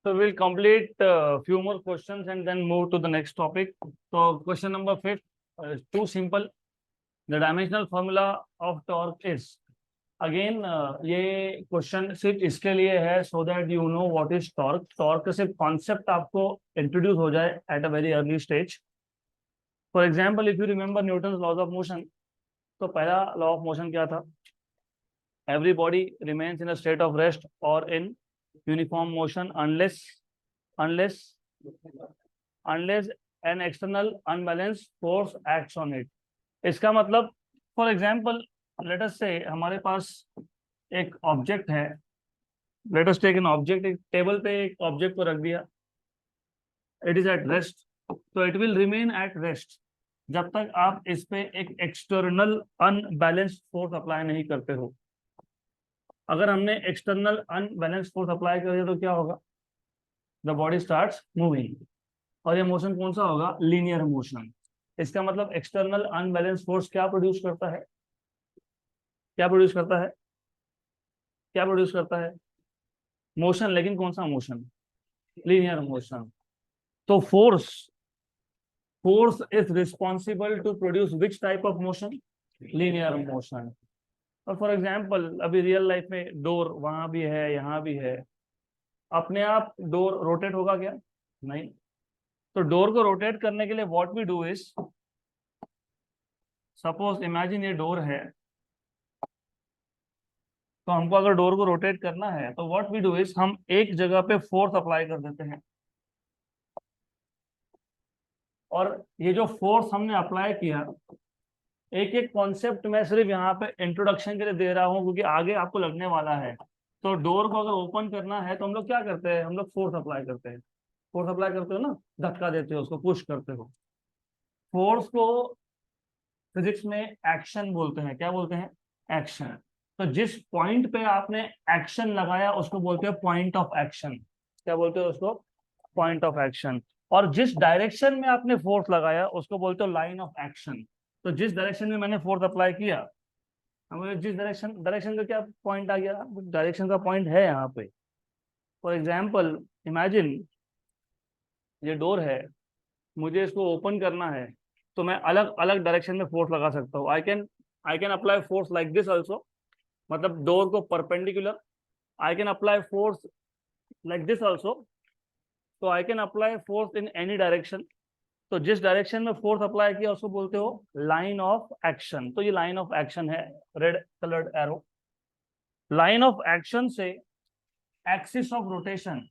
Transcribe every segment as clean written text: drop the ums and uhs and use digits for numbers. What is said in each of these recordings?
So we'll complete few more questions and then move to the next topic. So question number 5 is too simple. The dimensional formula of torque is, again ये question सिर्फ इसके लिए है so that you know what is torque. Torque का सिर्फ concept आपको introduce हो जाए at a very early stage. For example if you remember Newton laws of motion, तो पहला लॉ ऑफ मोशन क्या था? Every body remains in a state of rest और in uniform motion unless unless unless an external unbalance force acts on it. इसका मतलब for example let us से हमारे पास एक ऑब्जेक्ट है. Let us take an object. एक table पे एक ऑब्जेक्ट को रख दिया. इट इज एट रेस्ट, तो it will remain at rest जब तक आप इस पे एक एक्सटर्नल अनबैलेंस्ड फोर्स अप्लाई नहीं करते हो. अगर हमने एक्सटर्नल अनबैलेंस्ड फोर्स अप्लाई कर दिया तो क्या होगा? The body starts moving. और ये मोशन कौन सा होगा? Linear motion. इसका मतलब एक्सटर्नल अनबैलेंस्ड फोर्स क्या प्रोड्यूस करता है? क्या प्रोड्यूस करता है? क्या प्रोड्यूस करता है? मोशन. लेकिन कौन सा मोशन? Linear motion. तो force is responsible to produce which type of motion? Linear motion. और फॉर एग्जांपल अभी रियल लाइफ में डोर वहां भी है यहाँ भी है. अपने आप डोर रोटेट होगा क्या? नहीं. तो डोर को रोटेट करने के लिए what we do is, suppose imagine ये डोर है, तो हमको अगर डोर को रोटेट करना है तो व्हाट वी डू इज हम एक जगह पे फोर्स अप्लाई कर देते हैं. और ये जो फोर्स हमने अप्लाई किया, एक एक कॉन्सेप्ट मैं सिर्फ यहाँ पे इंट्रोडक्शन के लिए दे रहा हूँ क्योंकि आगे आपको लगने वाला है. तो डोर को अगर ओपन करना है तो हम लोग क्या करते हैं? हम लोग फोर्स अप्लाई करते हैं. फोर्स अप्लाई करते हो ना, धक्का देते हो, उसको पुश करते हो. फोर्स को फिजिक्स में एक्शन बोलते हैं. क्या बोलते हैं? एक्शन. तो जिस पॉइंट पे आपने एक्शन लगाया उसको बोलते हैं पॉइंट ऑफ एक्शन. क्या बोलते हो उसको? Point of action. और जिस डायरेक्शन में आपने फोर्स लगाया उसको बोलते हो लाइन ऑफ एक्शन. तो जिस डायरेक्शन में मैंने फोर्स अप्लाई किया, हमें जिस डायरेक्शन का क्या पॉइंट आ गया? डायरेक्शन का पॉइंट है यहाँ पे. फॉर एग्जाम्पल इमेजिन ये डोर है, मुझे इसको ओपन करना है, तो मैं अलग अलग डायरेक्शन में फोर्स लगा सकता हूँ. I can apply force like this also, मतलब डोर को perpendicular. I can apply force like this also. तो I can apply force in any direction. तो जिस डायरेक्शन में फोर्स अप्लाई किया उसको बोलते हो लाइन ऑफ एक्शन. तो ये लाइन ऑफ एक्शन है, red coloured arrow. Line of action से एक्सिस ऑफ रोटेशन.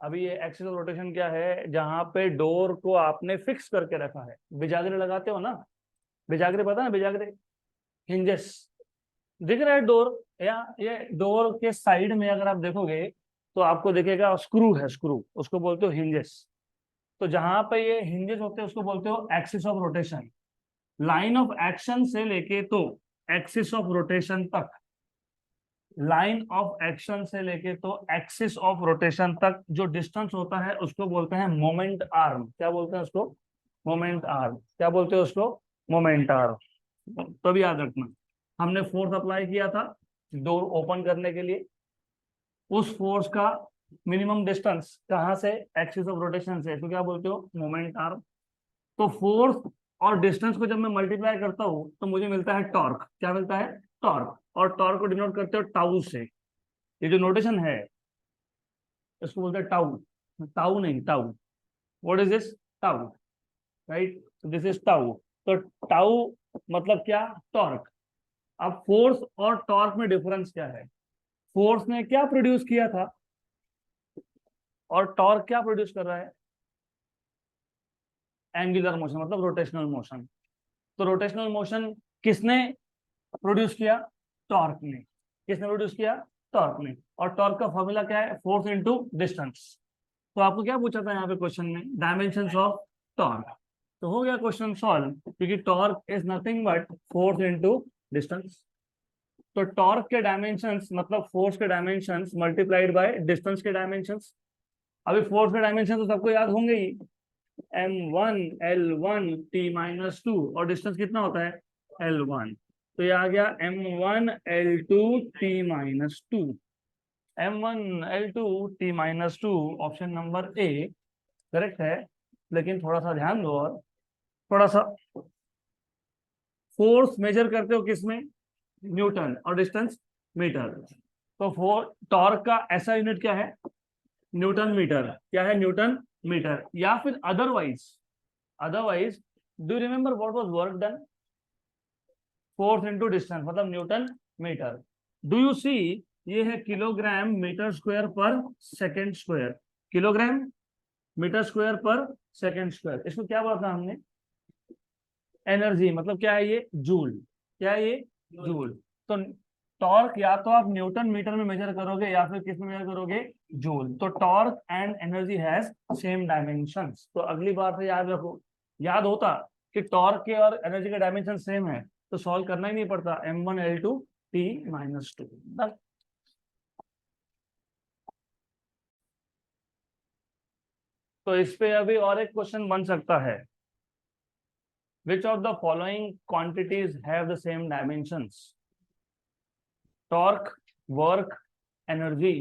अभी ये एक्सिस ऑफ रोटेशन क्या है? जहां पे डोर को आपने फिक्स करके रखा है. बिजागरे लगाते हो ना, बिजागरे पता है ना? बिजागरे हिंजेस. दिख रहा है डोर, या ये डोर के साइड में अगर आप देखोगे तो आपको दिखेगा स्क्रू है, स्क्रू, उसको बोलते हो हिंजेस. तो जहां पे ये हिंजेस होते हैं उसको बोलते हो axis of rotation. Line of action से लेके तो एक्सिस ऑफ रोटेशन तक, लाइन ऑफ एक्शन से लेके तो एक्सिस ऑफ रोटेशन तक जो डिस्टेंस होता है उसको बोलते हैं मोमेंट आर्म. क्या बोलते हैं उसको? Moment arm. क्या बोलते हैं उसको? Moment arm. तो भी याद रखना, हमने फोर्स अप्लाई किया था डोर ओपन करने के लिए. उस फोर्स का मिनिमम डिस्टेंस कहाँ से? एक्सिस ऑफ रोटेशन से. तो क्या बोलते हो? Moment arm. तो फोर्स और डिस्टेंस को जब मैं मल्टीप्लाई करता हूँ तो मुझे मिलता है टॉर्क. क्या मिलता है? टॉर्क. और टॉर्क को डिनोट करते हो टाउ से. ये जो नोटेशन है इसको बोलते हैं टाउ. टाउ नहीं, tau. What is this? Tau. Right. This is tau. तो टाउ मतलब क्या? टॉर्क. अब फोर्स और टॉर्क में डिफरेंस क्या है? फोर्स ने क्या प्रोड्यूस किया था और टॉर्क क्या प्रोड्यूस कर रहा है? एंगुलर मोशन, मतलब रोटेशनल मोशन. तो रोटेशनल मोशन किसने प्रोड्यूस किया? टॉर्क ने. किसने प्रोड्यूस किया? टॉर्क ने. और टॉर्क का फॉर्मूला क्या है? Force into distance. तो आपको क्या पूछा था यहाँ पे क्वेश्चन में? Dimensions of torque. तो हो गया क्वेश्चन सॉल्व, क्योंकि torque is nothing but force into distance. तो टॉर्क के डायमेंशंस मतलब फोर्स के डायमेंशंस मल्टीप्लाइड बाय डिस्टेंस के डायमेंशंस. अभी फोर्स के डायमेंशन तो सबको याद होंगे ही, m1 l1 t-2, और डिस्टेंस कितना होता है? l1. तो ये आ गया m1 l2 t-2. M1L2T-2, option number A correct है। लेकिन थोड़ा सा ध्यान दो, और थोड़ा सा, फोर्स मेजर करते हो किसमें? न्यूटन, और डिस्टेंस मीटर। तो फोर टॉर्क का ऐसा यूनिट क्या है? Newton metre. क्या है? Newton metre. या फिर otherwise, otherwise do remember what was work done? Force into distance मतलब newton metre. Do you see, ये है किलोग्राम मीटर स्क्वायर पर second square. Kilogram metre square पर सेकंड स्क्वायर। इसको क्या बोला था हमने? एनर्जी। मतलब क्या है ये? जूल। क्या है ये? जूल। तो टॉर्क या तो आप न्यूटन मीटर में मेजर करोगे या फिर किस में मेजर करोगे? जूल। तो torque and energy has same dimensions. तो अगली बार से याद रखो, याद होता कि टॉर्क के और एनर्जी के डायमेंशन सेम है तो सॉल्व करना ही नहीं पड़ता। M1L2T-2। तो इस पे अभी और एक क्वेश्चन बन सकता है। Which of the following quantities have the same dimensions? Torque, work, energy।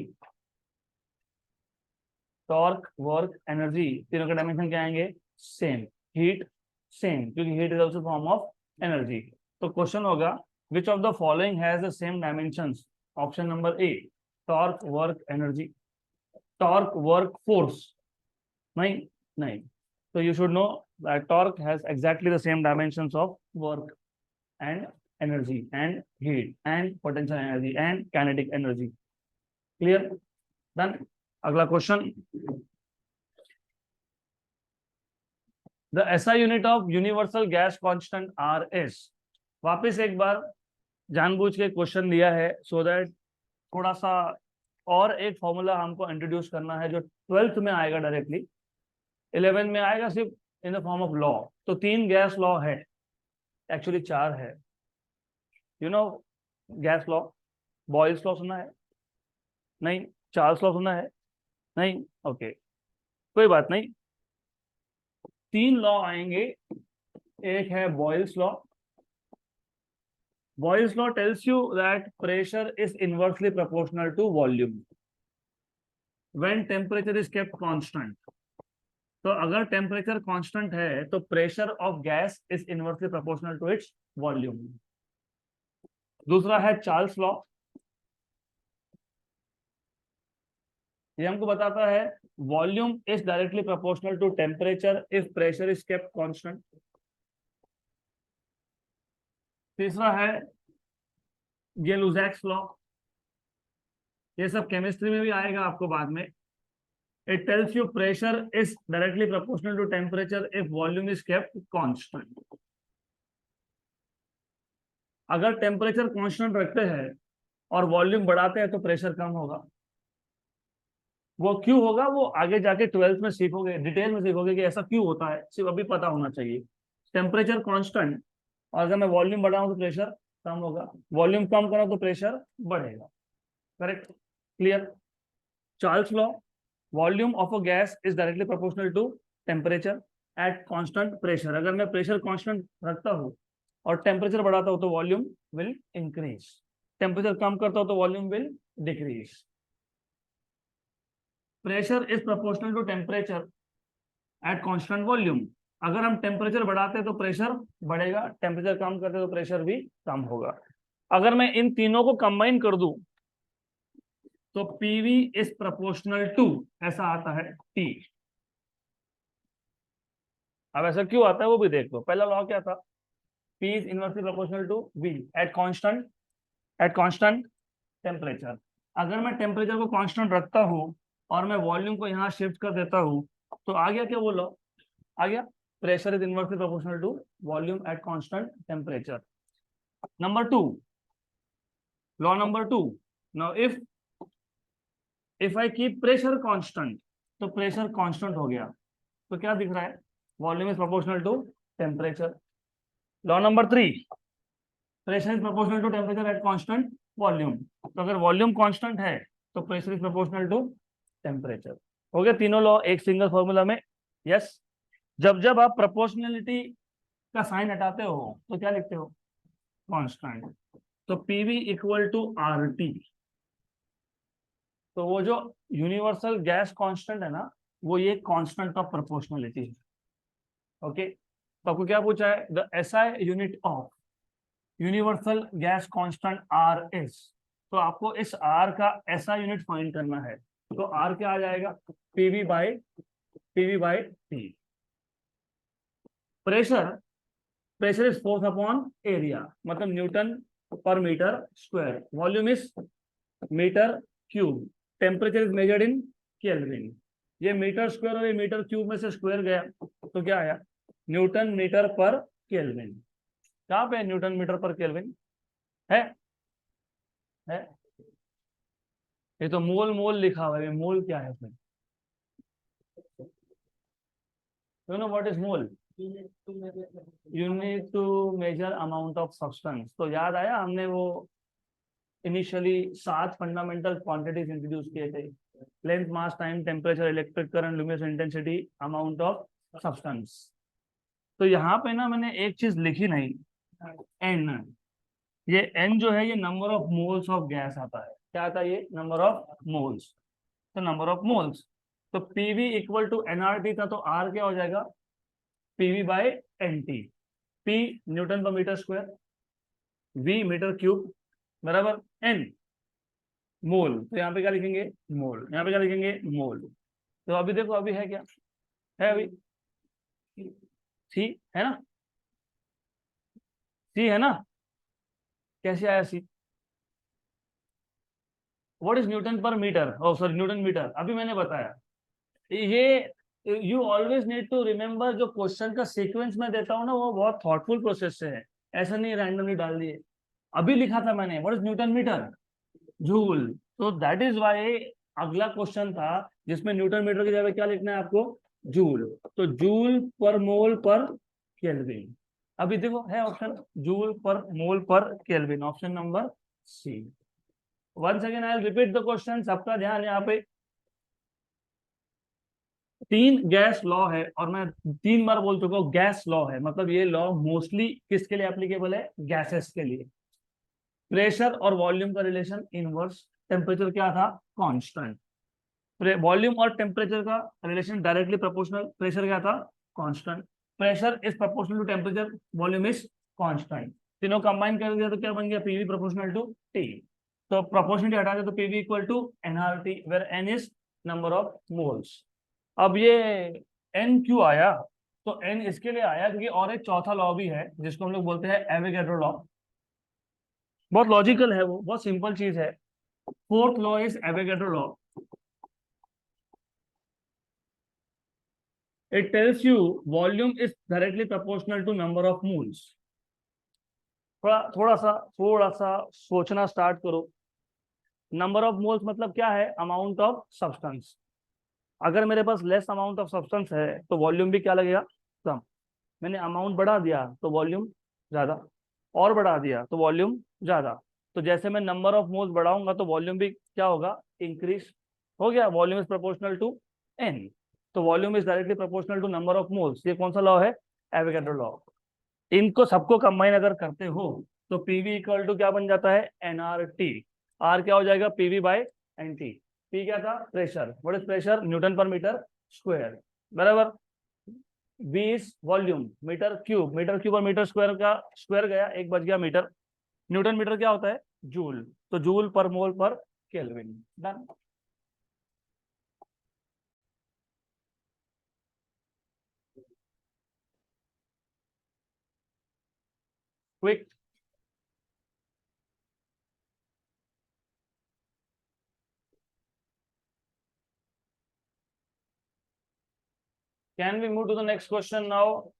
Torque, work, energy, तीनों के डायमेंशन क्या आएंगे? सेम। हीट सेम, क्योंकि heat is also form of energy. तो क्वेश्चन होगा विच of the following has the same dimensions? Option number A, torque, work, energy. Torque, work, force? नहीं, नहीं। तो you should know that torque has exactly the same dimensions of work and energy and heat and potential energy and kinetic energy. Clear? Done. अगला question, the SI unit of universal gas constant R S. वापिस एक बार जानबूझ के question दिया है so that थोड़ा सा और एक फॉर्मूला हमको इंट्रोड्यूस करना है जो ट्वेल्थ में आएगा डायरेक्टली, 11 में आएगा सिर्फ in the form of law. तो 3 गैस लॉ है, एक्चुअली 4 है। You know gas law? Boyle's law सुना है? नहीं। चार्ल्स लॉ सुना है? नहीं। ओके, कोई बात नहीं। 3 लॉ आएंगे। एक है Boyle's law. Boyle's law tells you that pressure is inversely proportional to volume when temperature is kept constant. तो अगर टेम्परेचर कांस्टेंट है तो pressure of gas is inversely proportional to its volume. दूसरा है चार्ल्स लॉ। ये हमको बताता है volume is directly proportional to temperature if pressure is kept constant. तीसरा है ये लुजैक्स लॉ। ये सब केमिस्ट्री में भी आएगा आपको बाद में। It tells you pressure is directly proportional to temperature if volume is kept constant. अगर टेम्परेचर कांस्टेंट रखते हैं और वॉल्यूम बढ़ाते हैं तो प्रेशर कम होगा। वो क्यों होगा वो आगे जाके 12th में सीखोगे, डिटेल में सीखोगे कि ऐसा क्यों होता है। सिर्फ अभी पता होना चाहिए टेम्परेचर कांस्टेंट, और अगर मैं वॉल्यूम बढ़ाऊं तो प्रेशर कम होगा, वॉल्यूम कम करो तो प्रेशर बढ़ेगा। Correct? Clear? Charles law, volume of a gas is directly proportional to temperature at constant pressure. अगर मैं प्रेशर कांस्टेंट रखता हूं और टेम्परेचर बढ़ाता हूं तो वॉल्यूम विल इंक्रीज, टेम्परेचर कम करता हूं तो volume will decrease. Pressure is proportional to temperature at constant volume. अगर हम टेम्परेचर बढ़ाते हैं तो प्रेशर बढ़ेगा, टेम्परेचर कम करते हैं तो प्रेशर भी कम होगा। अगर मैं इन तीनों को कंबाइन कर दूं तो पीवी इज प्रोपोर्शनल टू, ऐसा आता है टी। अब ऐसा क्यों आता है वो भी देख लो। पहला लॉ क्या था? P is inversely proportional to V at constant temperature. अगर मैं टेम्परेचर को कांस्टेंट रखता हूं और मैं वॉल्यूम को यहाँ शिफ्ट कर देता हूं तो आ गया क्या वो लॉ? आ गया, pressure is inversely proportional to volume at constant temperature. Number 2, law number 2, now if I keep pressure constant तो प्रेशर कांस्टेंट हो गया, तो क्या दिख रहा है? Volume is proportional to temperature. Law number 3, pressure is proportional to temperature at constant volume. तो अगर वॉल्यूम कांस्टेंट है तो pressure is proportional to temperature. हो गया तीनों लॉ एक सिंगल फॉर्मूला में। यस। जब जब आप प्रोपोर्शनलिटी का साइन हटाते हो तो क्या लिखते हो? कांस्टेंट। तो PV equal to R T. तो वो जो यूनिवर्सल गैस कांस्टेंट है ना, वो ये कांस्टेंट ऑफ प्रोपोर्शनलिटी है। ओके, तो आपको क्या पूछा है, the SI unit of universal gas constant R is. तो आपको इस आर का ऐसा यूनिट फाइंड करना है। तो आर क्या आ जाएगा, PV by T. Pressure, pressure is force upon area, मतलब न्यूटन पर metre square. Volume is metre cube. Temperature is measured in kelvin. ये मीटर स्क्वायर और ये मीटर क्यूब में से स्क्वायर गया तो क्या आया, न्यूटन मीटर पर केल्विन। कहाँ पे न्यूटन मीटर पर केल्विन है? है, ये तो मोल मोल लिखा हुआ है, मोल क्या है फिर? You know what is mole? You need to measure amount of substance. तो याद आया, हमने वो इनिशियली 7 फंडामेंटल क्वांटिटीज इंट्रोड्यूस किए थे, length, mass, time, temperature, electric current, luminous intensity, amount of substance. तो यहाँ पे ना मैंने एक चीज लिखी नहीं, एन। ये एन जो है ये number of moles of gas आता है। क्या आता है ये, नंबर ऑफ मोल्स। तो नंबर ऑफ मोल्स, तो पीवी इक्वल टू एनआरटी था, तो आर क्या हो जाएगा, PV by nT. P newton पर metre square, V metre cube, बराबर एन मोल। तो यहाँ पे क्या लिखेंगे, मोल। यहाँ पे क्या लिखेंगे, मोल। तो अभी देखो, अभी है क्या, है अभी सी, है ना, सी है ना। कैसे आया सी? व्हाट इज न्यूटन पर metre, oh sorry newton metre, अभी मैंने बताया। ये you always need to remember, जो क्वेश्चन का सीक्वेंस में देता हूँ ना, वो बहुत थॉटफुल प्रोसेस से है, ऐसा नहीं रैंडमली डाल दिए। अभी लिखा था मैंने, what is newton metre, joule. तो दैट इज वाई अगला क्वेश्चन था जिसमें न्यूटन मीटर की जगह क्या लिखना है आपको, जूल। तो जूल पर मोल पर केल्विन। अभी देखो है ऑप्शन, जूल पर मोल पर kelvin, option number C. Once again I will repeat the question, सबका ध्यान यहाँ पे। 3 गैस लॉ है, और मैं 3 बार बोल चुका हूँ गैस लॉ है, मतलब ये लॉ मोस्टली किसके लिए एप्लीकेबल है, गैसेस के लिए। प्रेशर और वॉल्यूम का रिलेशन इनवर्स, टेम्परेचर क्या था, कांस्टेंट। वॉल्यूम और टेम्परेचर का रिलेशन डायरेक्टली प्रोपोर्शनल, प्रेशर क्या था, constant. Pressure is proportional to temperature, volume is constant. तीनों कंबाइन कर दिया तो क्या बन गया, पीवी प्रोपोर्शनल टू टी। तो प्रोपोर्शनलिटी हटा दे तो PV equal to NRT, where N is number of moles. अब ये एन क्यों आया, तो एन इसके लिए आया क्योंकि और एक चौथा लॉ भी है जिसको हम लोग बोलते हैं एवोगैड्रो लॉ। बहुत लॉजिकल है, वो बहुत सिंपल चीज है। Fourth law is Avogadro law. It tells you volume is directly proportional to number of moles. थोड़ा सा सोचना स्टार्ट करो। नंबर ऑफ मोल्स मतलब क्या है, अमाउंट ऑफ सब्सटेंस। अगर मेरे पास लेस अमाउंट ऑफ सब्सटेंस है तो वॉल्यूम भी क्या लगेगा, कम। मैंने अमाउंट बढ़ा दिया तो वॉल्यूम ज्यादा, और बढ़ा दिया तो वॉल्यूम ज्यादा। तो जैसे मैं नंबर ऑफ मोल्स बढ़ाऊंगा तो वॉल्यूम भी क्या होगा, इंक्रीज हो गया। Volume is proportional to n, तो volume is directly proportional to number of moles. ये कौन सा लॉ है, एवोगैड्रो लॉ। इनको सबको कंबाइन अगर करते हो तो पीवी इक्वल टू क्या बन जाता है, एनआरटी। आर क्या हो जाएगा, पीवी बाय एनटी। पी क्या था, pressure. What is pressure, newton पर मीटर स्क्वायर, बराबर। V is volume, metre cube. Metre cube और मीटर स्क्वायर का स्क्वायर गया, एक बच गया मीटर। न्यूटन मीटर क्या होता है, जूल। तो जूल पर मोल पर kelvin. Done. Quick. Can we move to the next question now?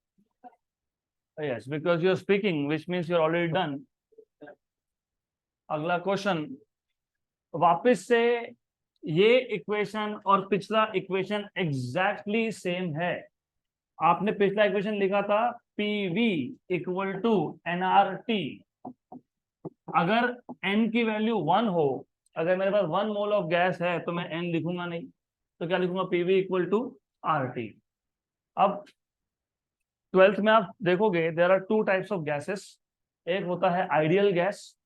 Yes, because you're speaking, which means you're already done. अगला क्वेश्चन, वापस से ये इक्वेशन और पिछला इक्वेशन एग्जैक्टली सेम है। आपने पिछला इक्वेशन लिखा था पीवी इक्वल टू एनआरटी। अगर एन की वैल्यू 1 हो, अगर मेरे पास 1 मोल ऑफ गैस है तो मैं एन लिखूंगा नहीं, तो क्या लिखूंगा, PV equal to R T. अब 12th में आप देखोगे there are 2 types of gases. एक होता है आइडियल गैस,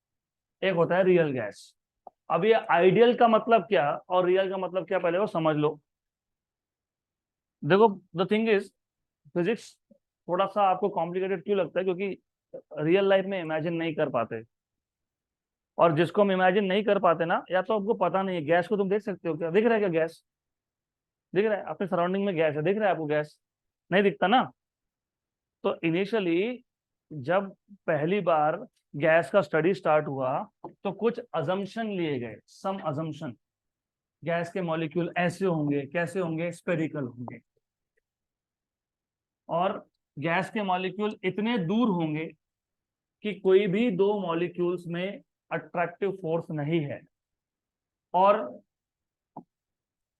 एक होता है रियल गैस। अब ये आइडियल का मतलब क्या और रियल का मतलब क्या पहले वो समझ लो। देखो, द थिंग इज, फिजिक्स थोड़ा सा आपको कॉम्प्लिकेटेड क्यों लगता है, क्योंकि रियल लाइफ में इमेजिन नहीं कर पाते। और जिसको हम इमेजिन नहीं कर पाते ना, या तो आपको पता नहीं है। गैस को तुम देख सकते हो क्या? दिख रहा है क्या गैस? दिख रहा है? अपने सराउंडिंग में गैस है, दिख रहा है आपको गैस? नहीं दिखता ना। तो इनिशियली जब पहली बार गैस का स्टडी स्टार्ट हुआ, तो कुछ अजम्पशन लिए गए, सम अजम्पशन। गैस के मॉलिक्यूल ऐसे होंगे, कैसे होंगे? स्पेरिकल होंगे। और गैस के मॉलिक्यूल इतने दूर होंगे कि कोई भी दो मॉलिक्यूल्स में अट्रैक्टिव फोर्स नहीं है। और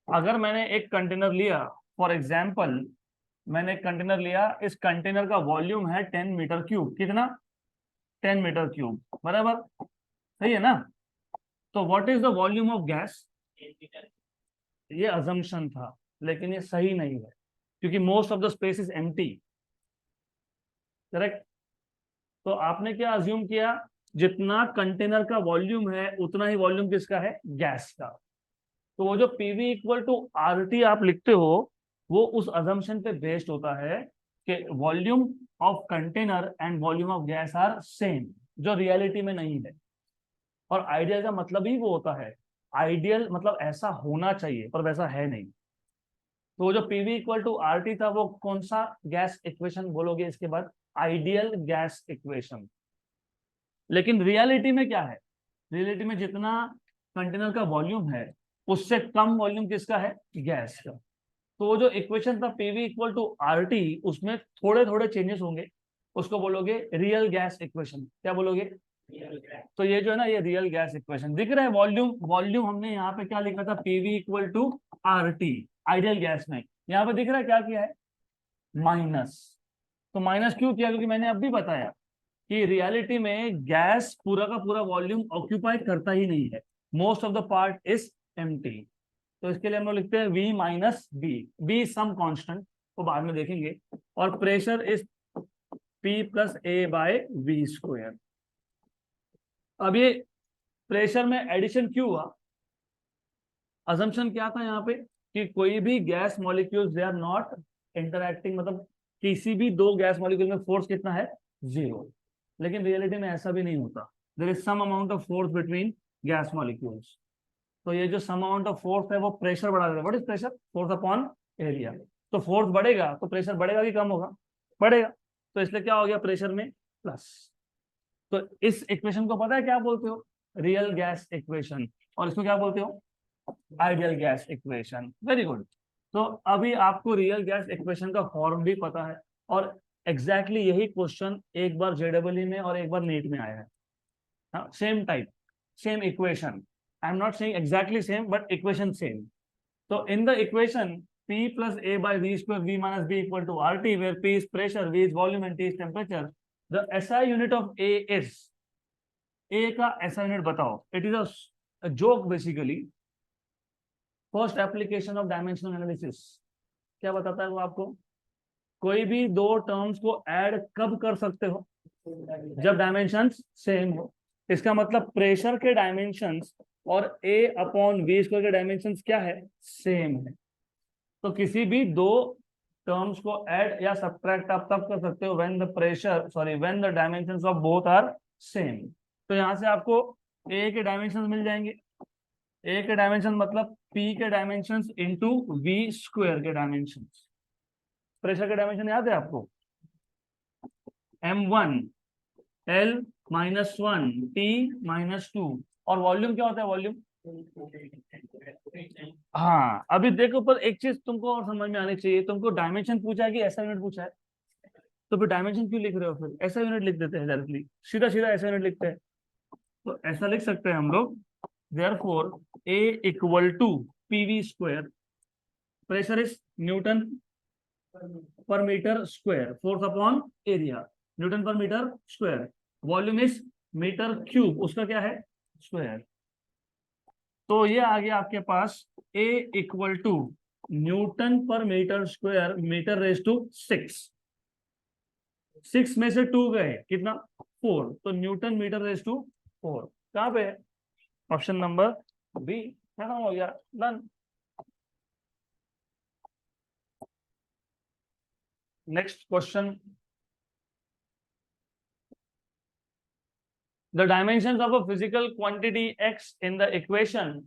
अगर मैंने एक कंटेनर लिया, फॉर एग्जाम्पल मैंने एक कंटेनर लिया, इस कंटेनर का वॉल्यूम है 10 मीटर क्यूब। कितना? 10 मीटर क्यूब, बराबर? सही है ना? तो what is the volume of gas? ये अजम्पशन था, लेकिन ये सही नहीं है, क्योंकि most of the space is empty. Correct? तो आपने क्या अज्यूम किया? जितना कंटेनर का वॉल्यूम है उतना ही वॉल्यूम किसका है? गैस का। तो वो जो PV equal to R T आप लिखते हो, वो उस अजम्पशन पे बेस्ड होता है कि volume of container and volume of gas are same, जो रियलिटी में नहीं है। और आइडियल का मतलब ही वो होता है। आइडियल मतलब ऐसा होना चाहिए, पर वैसा है नहीं। तो वो जो PV equal to R T था, वो कौन सा गैस इक्वेशन बोलोगे इसके बाद? Ideal gas equation. लेकिन रियलिटी में क्या है? रियलिटी में जितना कंटेनर का वॉल्यूम है, उससे कम वॉल्यूम किसका है? गैस का। तो वो जो इक्वेशन था PV equal to R T, उसमें थोड़े थोड़े चेंजेस होंगे। उसको बोलोगे रियल गैस इक्वेशन। क्या बोलोगे? तो ये जो है ना, ये रियल गैस इक्वेशन दिख रहा है। वॉल्यूम, वॉल्यूम हमने यहाँ पे क्या लिखा था? PV equal to R T, ideal gas में। यहाँ पे दिख रहा है क्या किया है? माइनस। तो माइनस क्यों किया? क्योंकि मैंने अब भी बताया कि रियलिटी में गैस पूरा का पूरा वॉल्यूम ऑक्यूपाई करता ही नहीं है। Most of the part is empty. तो इसके लिए हम लोग लिखते हैं V minus B. B some constant, को बाद में देखेंगे। और pressure is P plus A by V square. अब ये प्रेशर में एडिशन क्यों हुआ? अजम्पशन क्या था यहाँ पे? कि कोई भी gas molecules they are not interacting, मतलब किसी भी दो गैस मॉलिक्यूल में फोर्स कितना है? 0। लेकिन रियलिटी में ऐसा भी नहीं होता। There is some amount of force between gas molecules. तो ये जो सम अमाउंट ऑफ फोर्स है, वो प्रेशर बढ़ा देता है। What is pressure? Force upon area. तो फोर्स बढ़ेगा तो प्रेशर बढ़ेगा कि कम होगा? बढ़ेगा। तो इसलिए क्या हो गया? प्रेशर में प्लस। तो इस इक्वेशन को पता है क्या बोलते हो? Real gas equation. और इसको क्या बोलते हो? Ideal gas equation. Very good. तो अभी आपको रियल गैस इक्वेशन का फॉर्म भी पता है। और एग्जैक्टली यही क्वेश्चन एक बार जेडब्ल्यू में और एक बार नीट में आया है। Same type, same equation. I am not saying exactly same, but equation same. तो in the equation P plus A by V square V minus B equal to RT, where P is pressure, V is volume and T is temperature, the SI unit of A is, A का SI unit बताओ। It is a joke basically. First application of dimensional analysis, क्या बताता है वो आपको? कोई भी दो टर्म्स को ऐड कब कर सकते हो? जब डायमेंशंस सेम हो। इसका मतलब प्रेशर के डायमेंशंस और A अपॉन वी स्क्वायर के डायमेंशंस क्या है? सेम है। तो किसी भी दो टर्म्स को ऐड या सब्ट्रैक्ट आप तब कर सकते हो when the pressure, sorry, when the dimensions of both are same. तो यहां से आपको ए के डायमेंशंस मिल जाएंगे। ए के डायमेंशन मतलब पी के डायमेंशंस इनटू वी स्क्वायर के डायमेंशंस। प्रेशर के डायमेंशन याद है आपको? M1 L minus 1 T minus 2। और वॉल्यूम क्या होता है? वॉल्यूम, हाँ, अभी देखो, पर एक चीज तुमको और समझ में आनी चाहिए। तुमको डायमेंशन पूछा है कि ऐसा यूनिट पूछा है? तो फिर डायमेंशन क्यों लिख रहे हो? फिर ऐसा यूनिट लिख देते हैं डायरेक्टली, सीधा सीधा ऐसा यूनिट लिखते हैं। तो ऐसा लिख सकते हैं हम लोग, therefore A equal to PV square. Pressure is newton पर metre square, force upon area, newton पर metre square. Volume is metre cube, उसका क्या है? स्क्वायर। तो ये आ गया आपके पास A इक्वल टू न्यूटन पर metre square, metre raise to 6। 6 में से 2 गए, कितना? 4। तो न्यूटन मीटर रेज टू 4 कहाँ पे है? ऑप्शन नंबर बी, खत्म हो गया, done. Next question, the dimension of a physical quantity x in the equation.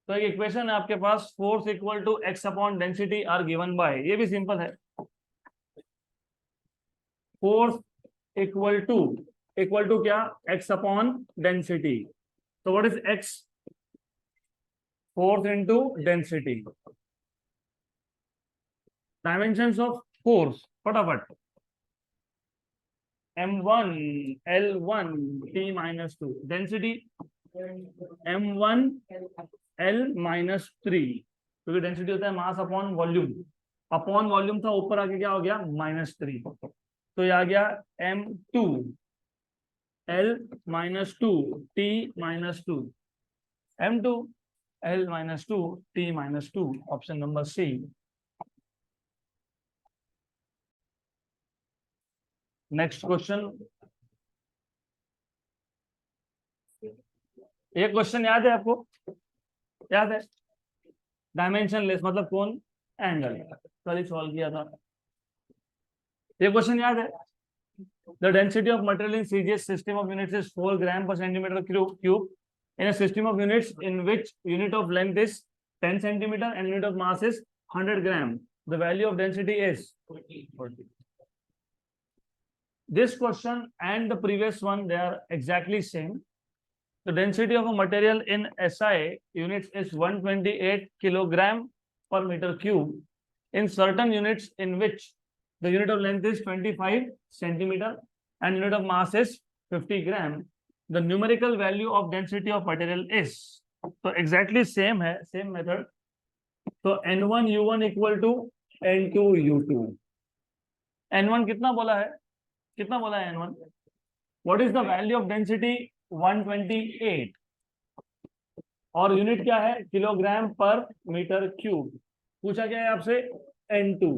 तो एक इक्वेशन है आपके पास, force equal to x upon density are given by, ये भी सिंपल है, फोर्स इक्वल टू क्या, x अपॉन डेंसिटी। तो what is x, force into density, dimensions of force फटाफट, m1 l1 t minus two, density m1 l minus three, क्योंकि density होता है mass upon volume, upon volume था, ऊपर आके क्या हो गया -3, तो ये आ गया m2 l minus two t minus two, m2 l minus two t minus two, option number C. Next question, ये क्वेश्चन याद है आपको, याद है, डायमेंशन लेस मतलब कौन, एंगल, कल सॉल्व किया था, ये क्वेश्चन याद है। The density of material in CGS system of units is 4 gram per centimeter cube in a system of units in which unit of length is 10 centimeter and unit of mass is 100 gram. The value of density is 40. This question and the previous one, they are exactly same. The density of a material in SI units is 128 kilogram per meter cube in certain units in which the unit of length is 25 centimeter and unit of mass is 50 gram. The numerical value of density of material is, तो exactly same है, same method. तो n1 u1 equal to n2 u2. n1 कितना बोला है, कितना बोला है n1, what is the value of density, 128, और यूनिट क्या है, किलोग्राम पर मीटर क्यूब, पूछा गया है आपसे n2।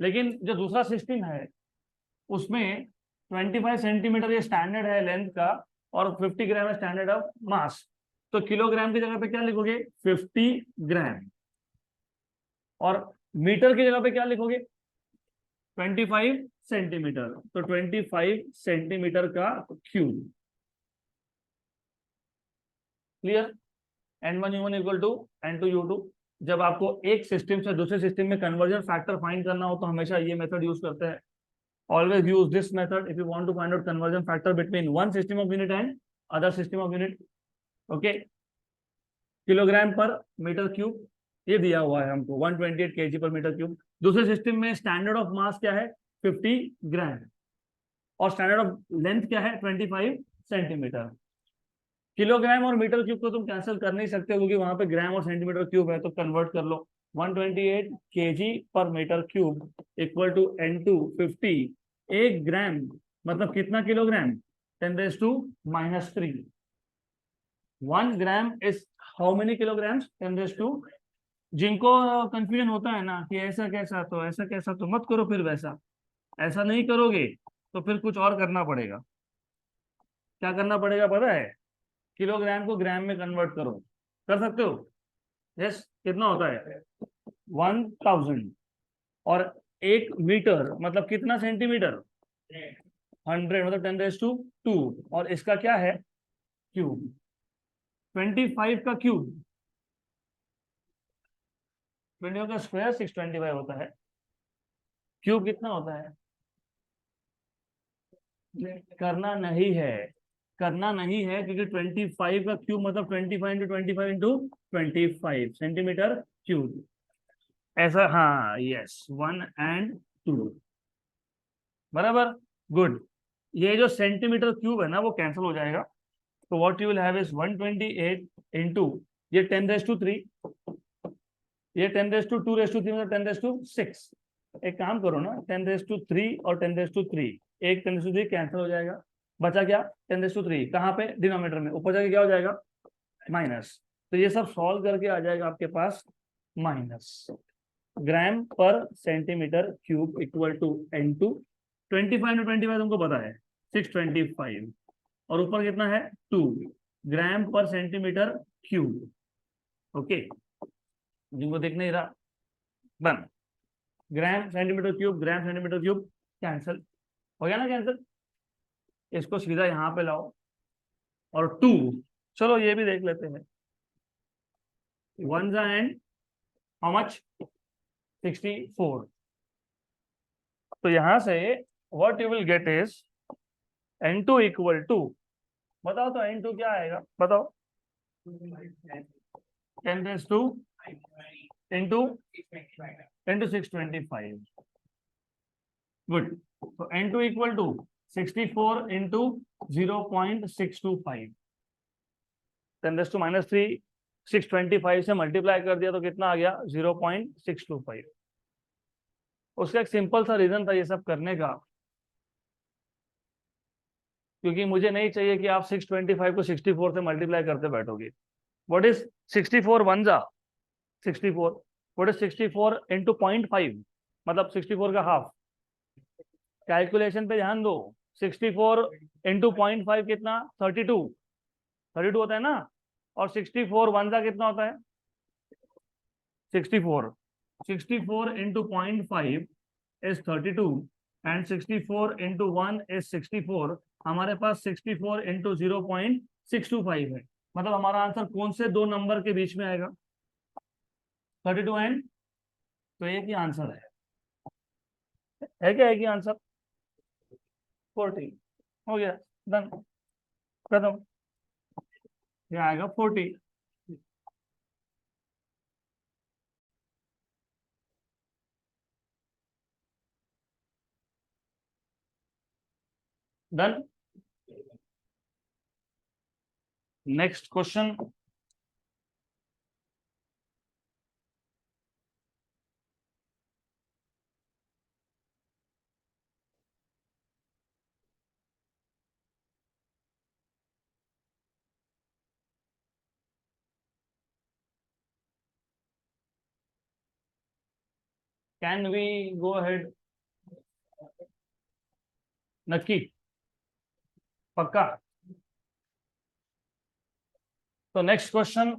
लेकिन जो दूसरा सिस्टम है उसमें 25 सेंटीमीटर ये स्टैंडर्ड है लेंथ का, और 50 ग्राम है स्टैंडर्ड ऑफ मास, तो किलोग्राम की जगह पे क्या लिखोगे, 50 ग्राम, और मीटर की जगह पे क्या लिखोगे, 25 सेंटीमीटर, तो 25 सेंटीमीटर का cube. Clear, n1 u1 equal to n2 u2। जब आपको एक सिस्टम से दूसरे सिस्टम में कन्वर्जन फैक्टर फाइंड करना हो तो हमेशा ये मेथड यूज करते हैं, always use this method if you want to find out conversion factor between one system of unit and other system of unit. Okay, kilogram पर मीटर क्यूब ये दिया हुआ है हमको, 128 kg पर मीटर क्यूब। दूसरे सिस्टम में स्टैंडर्ड ऑफ मास क्या है, 50 ग्राम, और स्टैंडर्ड ऑफ लेंथ क्या है, 25 सेंटीमीटर। किलोग्राम और मीटर क्यूब को तुम कैंसिल कर नहीं सकते क्योंकि वहां पे ग्राम और सेंटीमीटर क्यूब है, तो कन्वर्ट कर लो, 128 kg पर metre cube equal to n2 50, 1 gram मतलब कितना kilogram, 10⁻⁻3। 1 gram is how many kilograms, 10⁻। जिनको कंफ्यूजन होता है ना कि ऐसा कैसा तो ऐसा कैसा, तो मत करो फिर वैसा, ऐसा नहीं करोगे तो फिर कुछ और करना पड़ेगा। क्या करना पड़ेगा पता है, किलोग्राम को ग्राम में कन्वर्ट करो, कर सकते हो, यस, कितना होता है 1000, और 1 मीटर मतलब कितना सेंटीमीटर, 100 मतलब 10⁻², और इसका क्या है क्यूब, 25 का क्यूब, 20 का स्क्वायर 625 होता है, क्यूब कितना होता है, करना नहीं है, करना नहीं है, क्योंकि 25 का क्यूब मतलब 25 सेंटीमीटर क्यूब, ऐसा, हाँ यस, 1 and 2, बराबर, गुड। ये जो सेंटीमीटर क्यूब है ना वो कैंसिल हो जाएगा, तो what you will have is 128 into ये 10⁻3, ये 10⁻2⁻3 मतलब 10⁻6। एक काम करो ना, 10⁻3 और 10⁻3, एक 10⁻3 कैंसिल हो जाएगा, बचा क्या 10⁻3, कहाँ पे, डिनोमिनेटर में, ऊपर जाके क्या हो जाएगा माइनस, तो ये सब सॉल्व करके आ जाएगा आपके पास माइनस, ग्राम पर centimetre cube equal to n2, 25 में 25 तुमको पता है 625, और ऊपर कितना है 2, ग्राम पर सेंटीमीटर क्यूब। ओके, जिनको दिख नहीं रहा, बन gram centimetre cube, gram centimetre cube, cancel हो गया ना, कैंसिल। इसको सीधा यहाँ पे लाओ, और टू, चलो ये भी देख लेते हैं। वन जा एंड हाउ मच, 64। तो यहां से what you will get is N2 equal to, बताओ तो N2 क्या आएगा, बताओ। 10 इंटू इंटू 625। गुड। तो N2 इक्वल टू 64 इंटू 0.625। 10 - 3, 625 से मल्टीप्लाई कर दिया तो कितना आ गया, 0.625। उसका एक सिंपल सा रीजन था ये सब करने का, क्योंकि मुझे नहीं चाहिए कि आप 625 को 64 से मल्टीप्लाई करते बैठोगे। व्हाट इज 64 वन जा 64, व्हाट इज 64 इंटू 0.5, मतलब 64 का हाफ। कैलकुलेशन पे ध्यान दो, 64 इंटू 0.5 कितना, 32, 32 होता है ना। और 64 वन जा कितना होता है, 64। 64 into 0.5 is 32, and 64 into 1 is 64। हमारे पास 64 इंटू 0.625 है, मतलब हमारा आंसर कौन से दो नंबर के बीच में आएगा, 32 एंड, तो एक ही आंसर है क्या, एक ही आंसर, 40। हो गया, डन, खत्म। ये आएगा 40। Done. Next question. Can we go ahead, नक्की, पक्का। तो नेक्स्ट क्वेश्चन,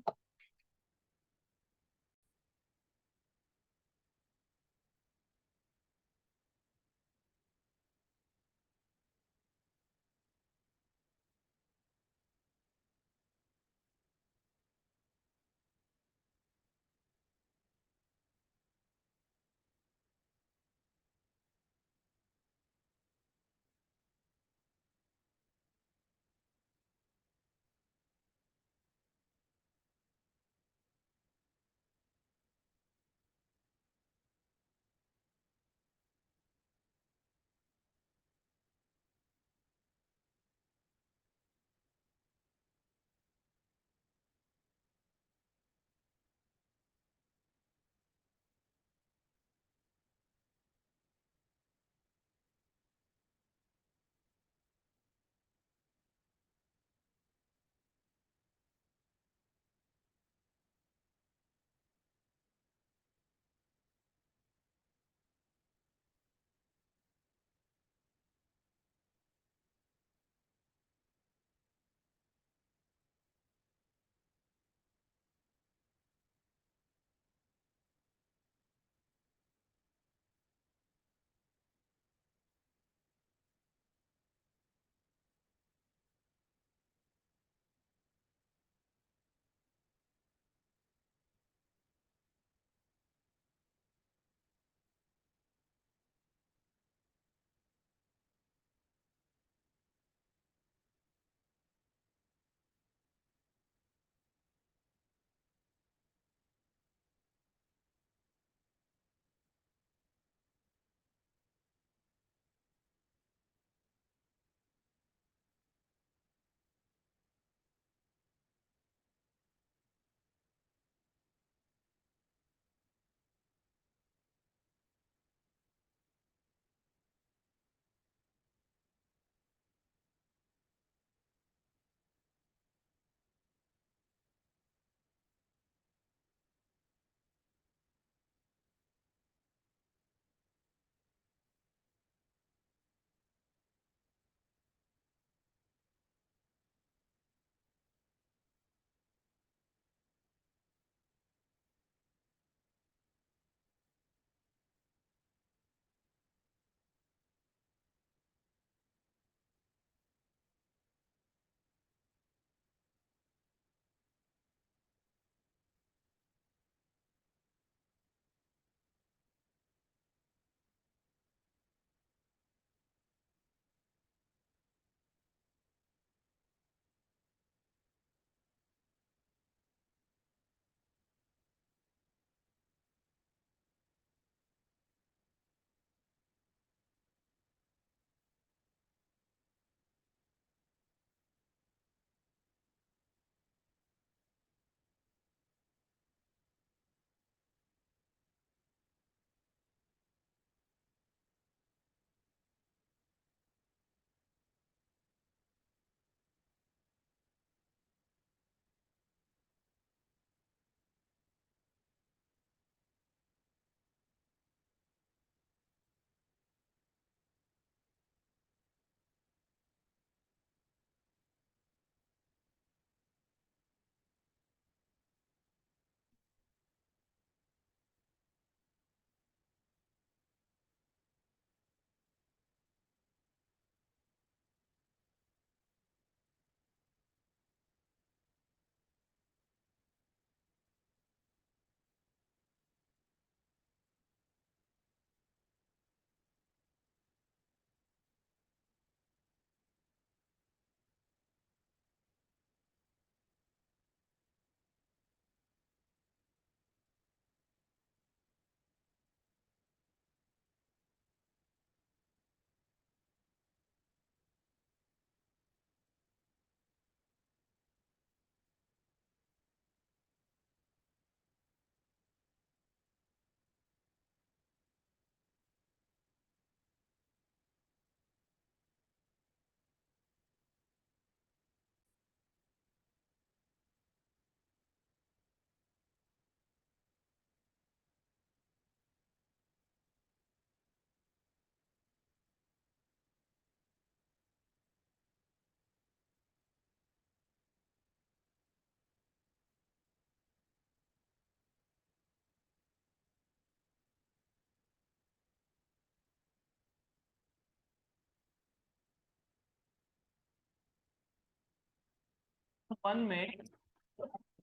वन में,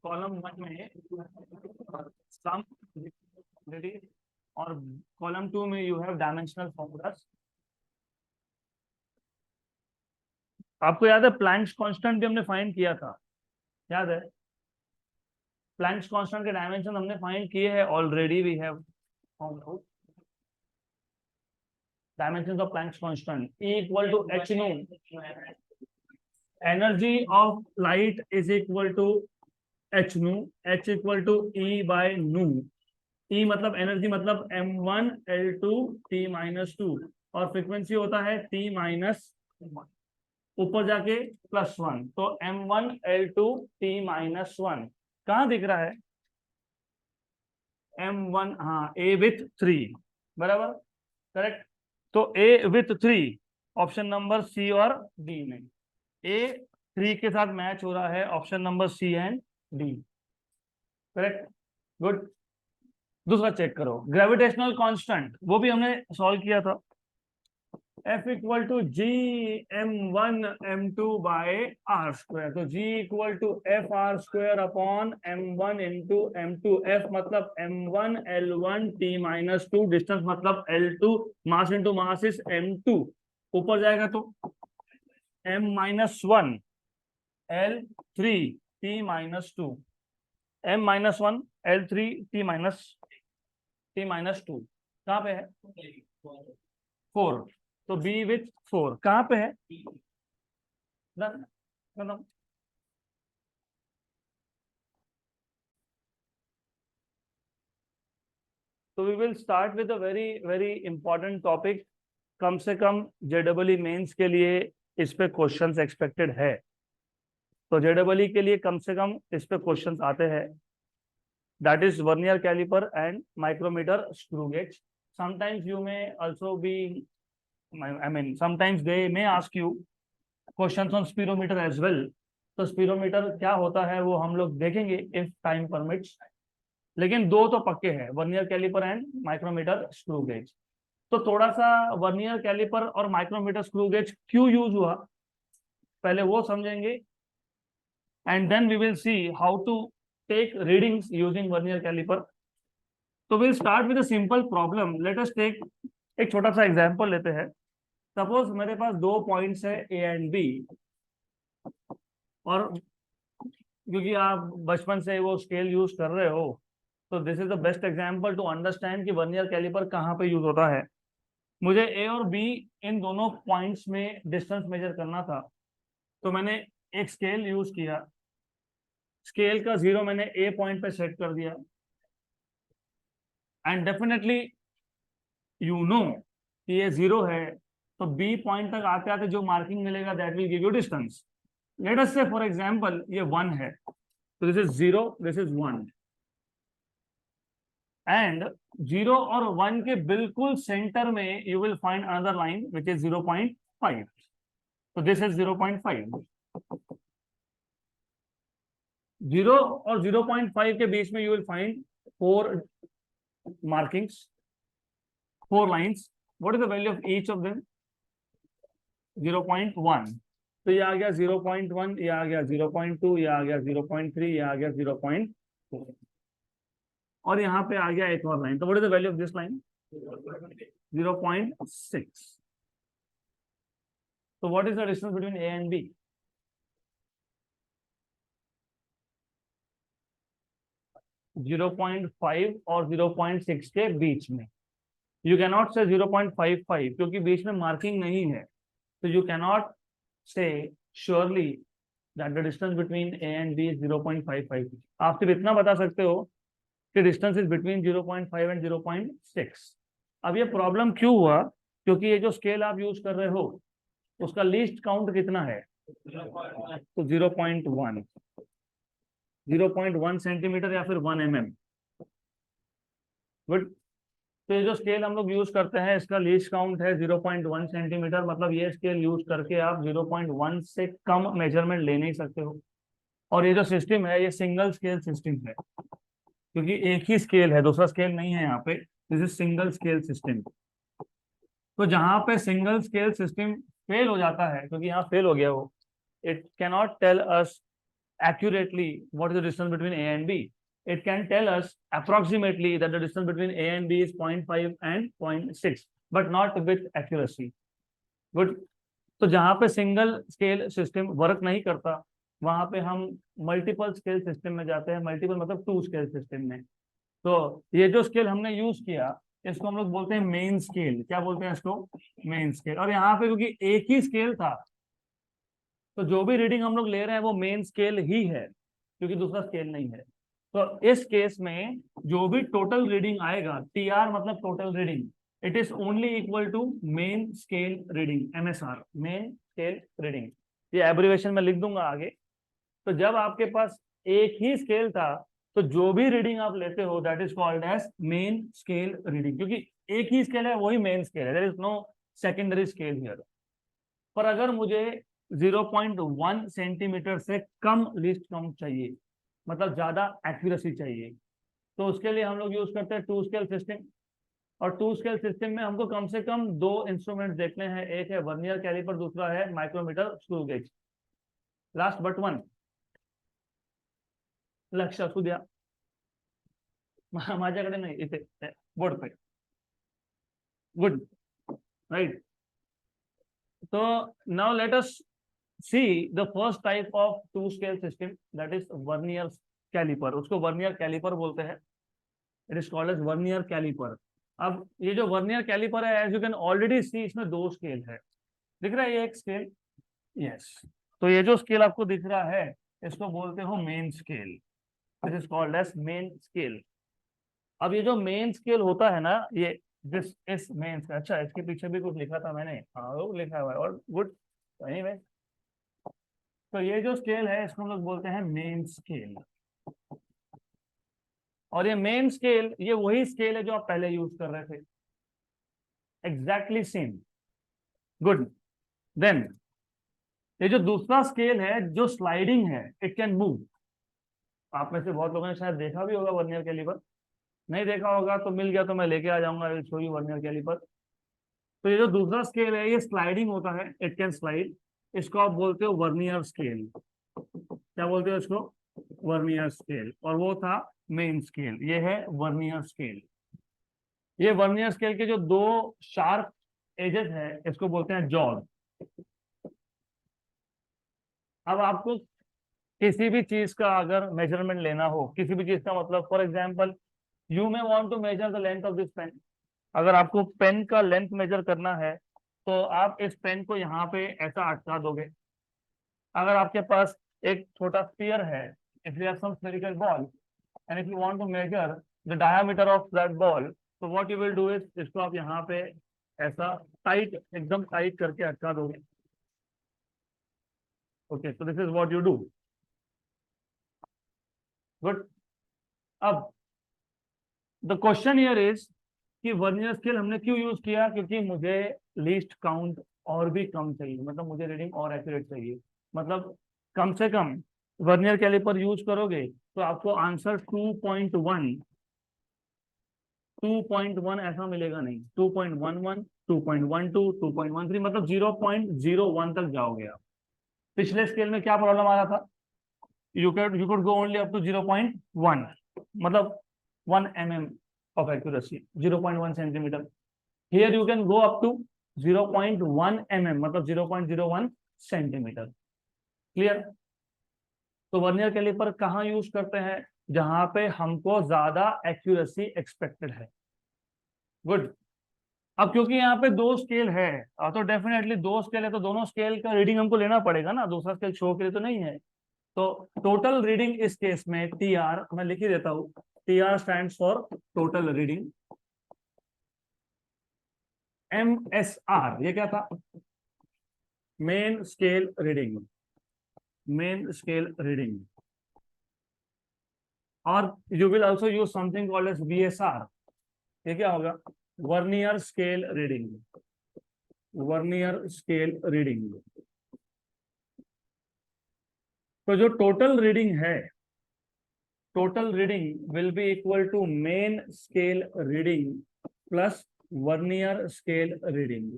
कॉलम वन में सम और कॉलम टू में यू हैव डायमेंशनल फॉर्मूलास। आपको याद है प्लैंक्स कांस्टेंट भी हमने फाइंड किया था, याद है? प्लैंक्स कांस्टेंट के डायमेंशन हमने फाइंड किए हैं already, we have found out dimensions of Planck's constant E equal to h nu, energy of light is equal to h nu, h equal to E by nu, E मतलब energy मतलब m1 l2 t minus 2 और frequency होता है t minus ऊपर जाके +1, तो m1 l2 t minus 1 कहाँ दिख रहा है? m1, हाँ, a with 3, बराबर, करेक्ट। तो a with 3 option number C और डी में, a 3 के साथ मैच हो रहा है option number C and D, correct, good. दूसरा चेक करो, ग्रेविटेशनल कांस्टेंट, वो भी हमने सॉल्व किया था। F equal to G m1 m2 by R square, तो G equal to F R square upon m1 into m2, F मतलब m1 l1 t minus 2, distance मतलब l2, mass into mass is m2, ऊपर जाएगा तो m minus 1 l3 t minus 2, m minus 1 l3 t minus 2, कहाँ पे है? 4, तो B with 4 कहाँ पे है? डन। तो we will start with a very very important topic, कम से कम जेडबलई मेंस के लिए इस पे क्वेश्चंस एक्सपेक्टेड है, तो जेडबलई के लिए कम से कम इस पे क्वेश्चंस आते हैं, that is vernier caliper and micrometer screw gauge. Sometimes you may also be, I mean sometimes they may ask you questions on speedometer as well, तो स्पीडोमीटर क्या होता है वो हम लोग देखेंगे इफ टाइम परमिट्स, लेकिन दो तो पक्के हैं, vernier caliper and micrometer screw gauge. तो थोड़ा सा वर्नियर कैलिपर और माइक्रोमीटर स्क्रू गेज क्यों यूज हुआ पहले वो समझेंगे, and then we will see how to take readings using vernier caliper. तो will start with a simple problem, let us take एक छोटा सा एग्जांपल लेते हैं। सपोज मेरे पास दो पॉइंट्स है ए एंड बी, और क्योंकि आप बचपन से वो स्केल यूज कर रहे हो, तो this is the best example to understand कि वर्नियर कैलिपर कहाँ पे यूज होता है। मुझे ए और बी इन दोनों पॉइंट्स में डिस्टेंस मेजर करना था, तो मैंने एक स्केल यूज किया, स्केल का 0 मैंने ए पॉइंट पे सेट कर दिया, एंड डेफिनेटली यू नो कि ये 0 है, तो बी पॉइंट तक आते आते जो मार्किंग मिलेगा that will give you distance. Let us से फॉर एग्जांपल ये 1 है, तो this is 0, this is 1, and 0 और 1 के बिल्कुल सेंटर में you will find another line which is 0.5, तो दिस इज 0.5। 0 और 0.5 के बीच में you will find 4 markings, 4 lines. What is the value of each of them? 0.1, तो ये आ गया 0.1, ये आ गया 0.2, ये आ गया 0.3, ये आ गया 0.4, और यहाँ पे आ गया एक और लाइन, तो what is the value of this line? 0.6। तो what is the distance between A and B? 0.5 और 0.6 के बीच में। यू कैनॉट से 0.55 क्योंकि बीच में मार्किंग नहीं है, तो you cannot say surely that the distance between A and B is 0.55। आप सिर्फ इतना बता सकते हो कि डिस्टेंस इज बिटवीन 0.5 एंड 0.6। अब ये प्रॉब्लम क्यों हुआ? क्योंकि ये जो स्केल आप यूज कर रहे हो उसका लीस्ट काउंट कितना है? तो 0.1, 0.1 सेंटीमीटर या फिर 1 mm। गुड। तो ये जो स्केल हम लोग यूज करते हैं इसका लीस्ट काउंट है 0.1 सेंटीमीटर, मतलब ये स्केल यूज करके आप 0.1 से कम मेजरमेंट ले नहीं सकते हो। और ये जो सिस्टम है ये सिंगल स्केल सिस्टम है, क्योंकि एक ही स्केल है, दूसरा स्केल नहीं है यहाँ पे, this is single scale system. तो जहां पे सिंगल स्केल सिस्टम फेल हो जाता है, क्योंकि यहाँ फेल हो गया वो, it cannot tell us accurately what is the distance between A and B. It can tell us approximately that the distance between A and B is 0.5 and 0.6, but not with accuracy. Good. तो जहां पे single scale system work नहीं करता, वहां पे हम multiple scale system में जाते हैं। मल्टीपल मतलब 2 स्केल सिस्टम में। तो ये जो स्केल हमने यूज किया, इसको हम लोग बोलते हैं मेन स्केल। क्या बोलते हैं इसको? Main scale. और यहाँ पे क्योंकि एक ही स्केल था, तो जो भी रीडिंग हम लोग ले रहे हैं वो मेन स्केल ही है, क्योंकि दूसरा स्केल नहीं है। तो इस केस में जो भी टोटल रीडिंग आएगा, टीआर मतलब total reading, it is only equal to main scale reading, MSR, main scale reading. ये एब्रिवेशन में लिख दूंगा आगे। तो जब आपके पास एक ही स्केल था, तो जो भी रीडिंग आप लेते हो that is called as main scale reading, क्योंकि एक ही स्केल है, वही मेन स्केल है। There is no secondary scale here. पर अगर मुझे 0.1 सेंटीमीटर से कम लीस्ट काउंट चाहिए, मतलब ज्यादा एक्यूरेसी चाहिए, तो उसके लिए हम लोग यूज करते हैं 2 स्केल सिस्टम। और 2 स्केल सिस्टम में हमको कम से कम 2 इंस्ट्रूमेंट देखने हैं। एक है वर्नियर कैलिपर, दूसरा है micrometer screw gauge. Last but one, लक्ष असू द्या माझ्याकडे नाही, इथे बोर्ड पे। Good, right. तो now let us see the first type of 2 scale system, that is vernier caliper। उसको वर्नियर कैलिपर बोलते हैं। It is called as vernier caliper. अब ये जो वर्नियर कैलिपर है, as you can already see, इसमें 2 scale है। दिख रहा है ये एक स्केल? यस। तो ये जो स्केल आपको दिख रहा है, इसको बोलते हो main scale. This is called as main scale. अब ये जो मेन स्केल होता है ना, ये दिस इज मेन स्केल। अच्छा, इसके पीछे भी कुछ लिखा था मैंने, हाँ वो लिखा हुआ है। और गुड, एनीवे, तो ये जो स्केल है इसको हम लोग बोलते हैं मेन स्केल। और ये मेन स्केल, ये वही स्केल है जो आप पहले यूज कर रहे थे, एग्जैक्टली सेम। गुड। देन ये जो दूसरा स्केल है जो स्लाइडिंग है, इट कैन मूव। आप में से बहुत लोगों ने शायद देखा भी होगा वर्नियर कैलिपर। नहीं देखा होगा तो मिल गया तो मैं लेके आ जाऊंगा, I will show you vernier caliper. तो ये जो दूसरा स्केल है, ये स्लाइडिंग होता है, इट कैन स्लाइड। इसको आप बोलते हो वर्नियर स्केल। क्या बोलते हो इसको? Vernier scale. और वो था मेन स्केल। ये है वर्नियर स्केल। ये वर्नियर स्केल के जो 2 शार्प एजेस है, इसको बोलते हैं जॉज। अब आपको किसी भी चीज का अगर मेजरमेंट लेना हो, किसी भी चीज का मतलब, for example you may want to measure the length of this pen. अगर आपको पेन का लेंथ मेजर करना है, तो आप इस पेन को यहाँ पे ऐसा अटका दोगे। अगर आपके पास एक छोटा स्फीयर है, if you have some spherical ball and if you want to measure the diameter of that ball, तो what you will do is, इसको आप यहाँ पे ऐसा टाइट, एकदम टाइट करके अटका दोगे। Okay, so this is what you do. Good. अब द क्वेश्चन हियर इज कि वर्नियर स्केल हमने क्यों यूज किया? क्योंकि मुझे लीस्ट काउंट और भी कम चाहिए, मतलब मुझे रीडिंग और एक्यूरेट चाहिए। मतलब कम से कम वर्नियर कैलिपर यूज करोगे तो आपको आंसर 2.1 ऐसा मिलेगा नहीं। 2.11, 2.12, 2.13, मतलब 0.01 तक जाओगे आप। पिछले स्केल में क्या प्रॉब्लम आ रहा था? You could go only up to 0.1, मतलब 1 mm of accuracy, 0.1 centimetre. Here you can go up to 0.1 mm, मतलब 0.01 सेंटीमीटर। क्लियर? तो वर्नियर कैलिपर कहाँ यूज करते हैं? जहां पे हमको ज्यादा एक्यूरेसी एक्सपेक्टेड है। गुड। अब क्योंकि यहाँ पे 2 स्केल है, तो डेफिनेटली 2 स्केल है, तो दोनों स्केल का रीडिंग हमको लेना पड़ेगा ना, दूसरा स्केल शो के लिए तो नहीं है। तो टोटल रीडिंग इस केस में टीआर, मैं लिख ही देता हूं, TR stands for total reading. MSR ये क्या था? Main scale reading. Main scale reading. और you will also use something called as VSR. ये क्या होगा? Vernier scale reading. Vernier scale reading. तो जो टोटल रीडिंग है, total reading will be equal to main scale reading plus vernier scale reading,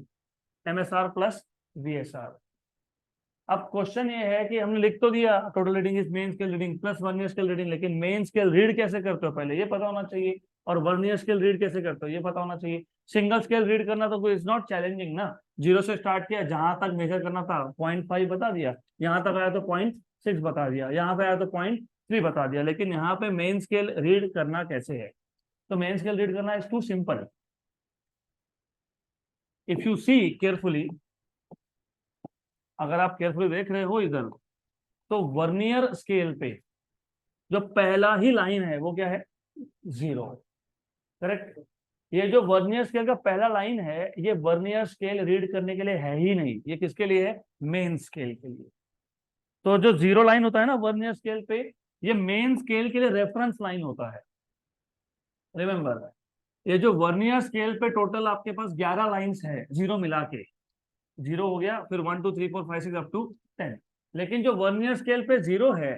MSR plus VSR. अब question ये है कि हमने लिख तो दिया total reading is main scale reading plus vernier scale reading, लेकिन मेन स्केल रीड कैसे करते हो पहले ये पता होना चाहिए, और वर्नियर स्केल रीड कैसे करते हो ये पता होना चाहिए। सिंगल स्केल रीड करना तो कोई इज नॉट चैलेंजिंग ना, जीरो से स्टार्ट किया, जहां तक मेजर करना था 0.5 बता दिया, यहाँ तक आया तो 0.6 बता दिया, यहाँ पे आया तो 0.3 बता दिया। लेकिन यहाँ पे मेन स्केल रीड करना कैसे है, तो मेन स्केल रीड करना is too simple. If you see carefully, अगर आप केयरफुली देख रहे हो इधर, तो वर्नियर स्केल पे जो पहला ही लाइन है वो क्या है, जीरो। करेक्ट। ये जो वर्नियर स्केल का पहला लाइन है ये वर्नियर स्केल रीड करने के लिए है ही नहीं, ये किसके लिए है, मेन स्केल के लिए। तो जो जीरो लाइन होता है ना वर्नियर स्केल पे, ये मेन स्केल के लिए रेफरेंस लाइन होता है। रिमेंबर, ये जो वर्नियर स्केल पे टोटल आपके पास 11 लाइंस है जीरो मिला के, जीरो हो गया, फिर 1 2 3 4 5 6 अप टू 10। लेकिन जो वर्नियर स्केल पे जीरो है,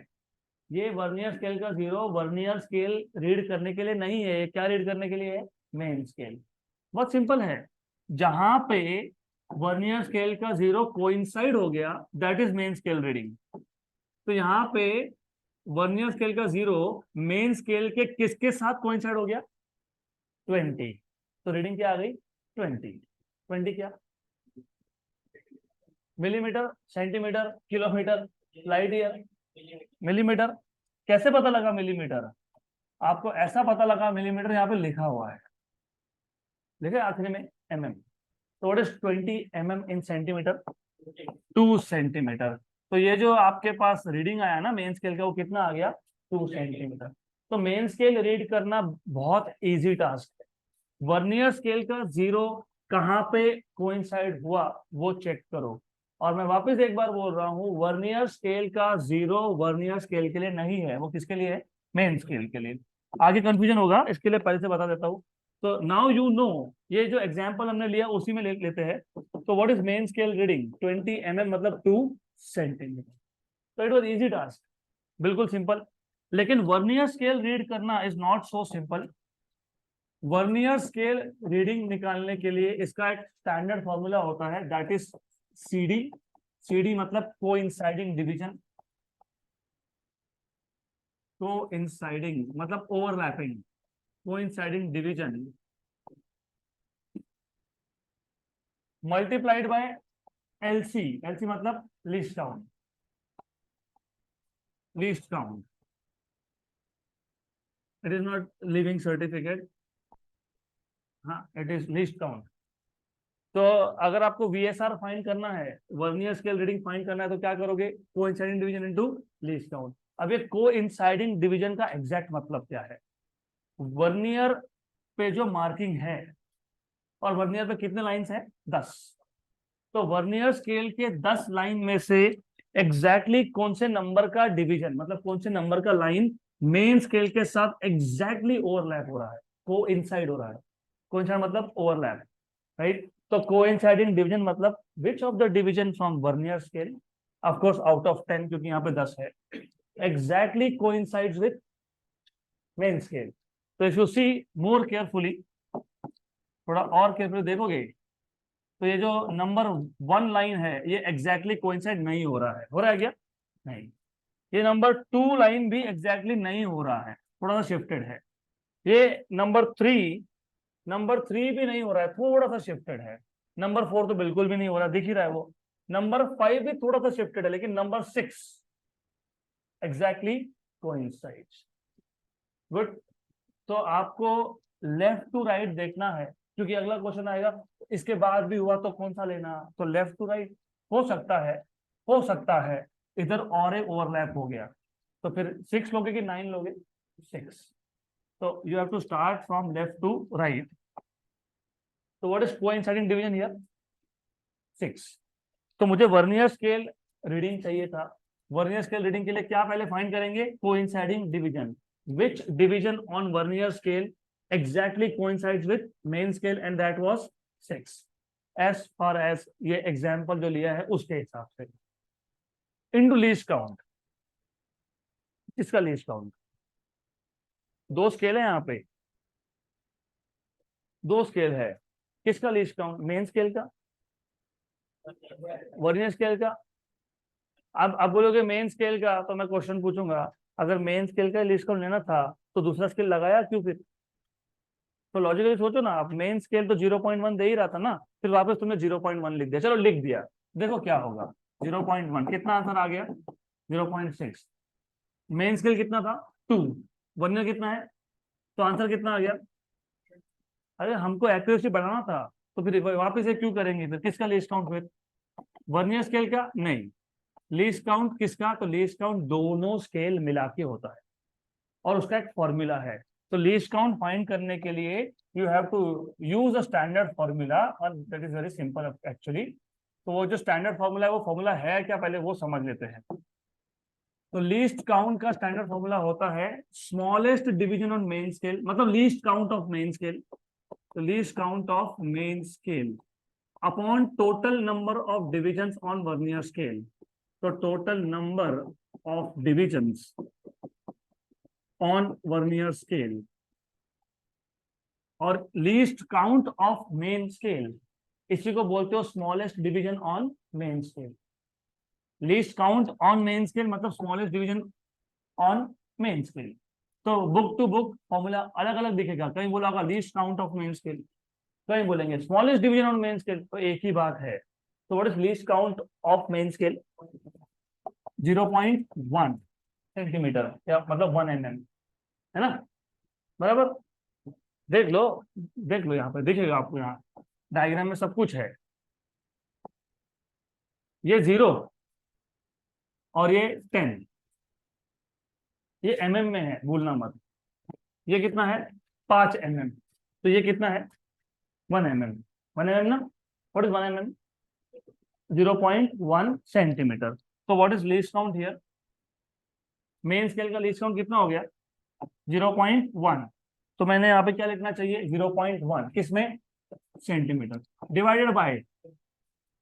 ये वर्नियर स्केल का जीरो वर्नियर स्केल रीड करने के लिए नहीं है, ये क्या रीड करने के लिए है, मेन स्केल। बहुत सिंपल है, जहां पे वर्नियर स्केल का जीरो कोइंसाइड हो गया that is main scale reading. तो यहाँ पे वर्नियर स्केल का जीरो मेन स्केल के किसके साथ कोइंसाइड हो गया, 20। तो रीडिंग क्या आ गई, 20। 20 क्या, millimetre, centimetre, kilometre, light year, millimetre. कैसे पता लगा मिलीमीटर, आपको ऐसा पता लगा मिलीमीटर यहाँ पे लिखा हुआ है, लिखे आखिरी में mm। तो what is 20 mm in centimetre, 2 centimetre. तो ये जो आपके पास रीडिंग आया ना मेन स्केल का वो कितना आ गया, 2 सेंटीमीटर। तो मेन स्केल रीड करना बहुत इजी टास्क है। वर्नियर स्केल का जीरो कहाँ पे कोइंसाइड हुआ वो चेक करो। और मैं वापस एक बार बोल रहा हूँ, वर्नियर स्केल का जीरो वर्नियर स्केल के लिए नहीं है, वो किसके लिए है, मेन स्केल के लिए। आगे कंफ्यूजन होगा, इसके लिए पहले से बता देता हूँ। तो नाउ यू नो, ये जो एग्जांपल हमने लिया उसी में लेते हैं। तो what is main scale reading, 20 mm मतलब 2 सेंटीमीटर। तो इट वाज इजी टास्क, बिल्कुल सिंपल। लेकिन वर्नियर स्केल रीड करना is not so simple. Vernier scale reading निकालने के लिए इसका एक स्टैंडर्ड फॉर्मूला होता है दैट इज सीडी। सीडी मतलब कोइंसाइडिंग डिवीजन, कोइंसाइडिंग मतलब overlapping, coinciding division multiplied by LC. LC मतलब least count, least count, it is not leaving certificate, हाँ इट इज लीस्ट काउंट। तो अगर आपको वीएसआर फाइंड करना है, वर्नियर स्केल रीडिंग फाइंड करना है, तो क्या करोगे, coinciding division into least count. अब ये कोइंसाइडिंग डिवीजन का एग्जैक्ट मतलब क्या है, वर्नियर पे जो मार्किंग है, और वर्नियर पे कितने लाइंस हैं, 10। तो वर्नियर स्केल के 10 लाइन में से एग्जैक्टली कौन से नंबर का डिवीजन मतलब कौन से नंबर का लाइन मेन स्केल के साथ एग्जैक्टली ओवरलैप हो रहा है, को इनसाइड हो रहा है। कोइंसाइड मतलब ओवरलैप, राइट। तो कोइंसाइडिंग डिवीजन मतलब which of the division from vernier scale, of course out of 10 क्योंकि यहाँ पे 10 है, exactly coincides with main scale. तो if you see more carefully, थोड़ा और केयरफुली देखोगे, तो ये जो नंबर 1 लाइन है ये एग्जैक्टली कोइंसाइड नहीं हो रहा है, हो रहा है क्या, नहीं। ये नंबर 2 लाइन भी एग्जैक्टली नहीं हो रहा है, थोड़ा सा शिफ्टेड है। ये नंबर 3 भी नहीं हो रहा है, थोड़ा सा शिफ्टेड है। नंबर 4 तो बिल्कुल भी नहीं हो रहा, दिख ही रहा है वो। नंबर 5 भी थोड़ा सा शिफ्टेड है, लेकिन नंबर 6 एग्जैक्टली कोइंसाइड्स। गुड। तो आपको लेफ्ट टू राइट देखना है, क्योंकि अगला क्वेश्चन आएगा इसके बाद भी हुआ तो कौन सा लेना, तो लेफ्ट टू राइट। हो सकता है इधर और एक ओवरलैप हो गया, तो फिर 6 लोगे कि 9 लोगे, 6। तो you have to start from left to right. तो what is coinciding division here, 6। तो मुझे वर्नियर स्केल रीडिंग चाहिए था। वर्नियर स्केल रीडिंग के लिए क्या पहले फाइंड करेंगे, coinciding division, which division on vernier scale exactly coincides with main scale, and that was 6 as far as ये एग्जाम्पल जो लिया है उसके हिसाब से। इनटू लीस्ट काउंट, किसका लीस्ट काउंट, 2 स्केल है यहाँ पे, 2 स्केल है, किसका लीस्ट काउंट, मेन स्केल का, वर्नियर स्केल का। अब बोलोगे मेन स्केल का, तो मैं क्वेश्चन पूछूंगा, अगर मेन स्केल का लीस्ट काउंट लेना था तो दूसरा स्केल लगाया क्यों फिर? तो लॉजिकली सोचो ना, आप मेन स्केल तो 0.1 दे ही रहा था ना, फिर वापस तुमने 0.1 लिख दिया, चलो लिख दिया, देखो क्या होगा। 0.1 कितना आंसर आ गया? 0.6। मेन स्केल कितना था? 2। वर्नियर कितना है? तो आंसर कितना आ गया? अरे हमको एक्यूरेसी बढ़ाना था, तो फिर वापस से क्यों करेंगे? फिर किसका लीस्ट काउंट? फिर वर्नियर स्केल का नहीं, लीस्ट काउंट किसका? तो लीस्ट काउंट दोनों स्केल मिला के होता है, और उसका एक फॉर्मूला है। तो लीस्ट काउंट फाइंड करने के लिए you have to use a standard formula, और that is very simple actually. तो वो जो स्टैंडर्ड फॉर्मूला है, वो फॉर्मूला है क्या, पहले वो समझ लेते हैं। तो लीस्ट काउंट का स्टैंडर्ड फॉर्मूला होता है smallest division on main scale, मतलब least count of main scale. तो least count of main scale upon total number of divisions on vernier scale. तो total number of divisions on vernier scale और least count of main scale, इसी को बोलते हो smallest division on main scale. Least count on main scale मतलब smallest division on main scale. तो book to book formula अलग अलग दिखेगा, कहीं बोला होगा least count of main scale, कहीं बोलेंगे smallest division on main scale, तो एक ही बात है। तो what is least count of main scale? 0.1 centimetre, या मतलब 1 mm, है ना? बराबर। देख लो, देख लो, यहाँ पे दिखेगा आपको, यहाँ डायग्राम में सब कुछ है। ये 0 और ये 10, ये mm में है, भूलना मत। ये कितना है? 5 mm। तो ये कितना है? 1 mm। 1 mm ना? What is 1 mm? 0.1 सेंटीमीटर। तो what is least count here? Main scale का लीस्ट काउंट कितना हो गया? 0.1। तो मैंने यहाँ पे क्या लिखना चाहिए? 0.1 किसमें? सेंटीमीटर, डिवाइडेड बाय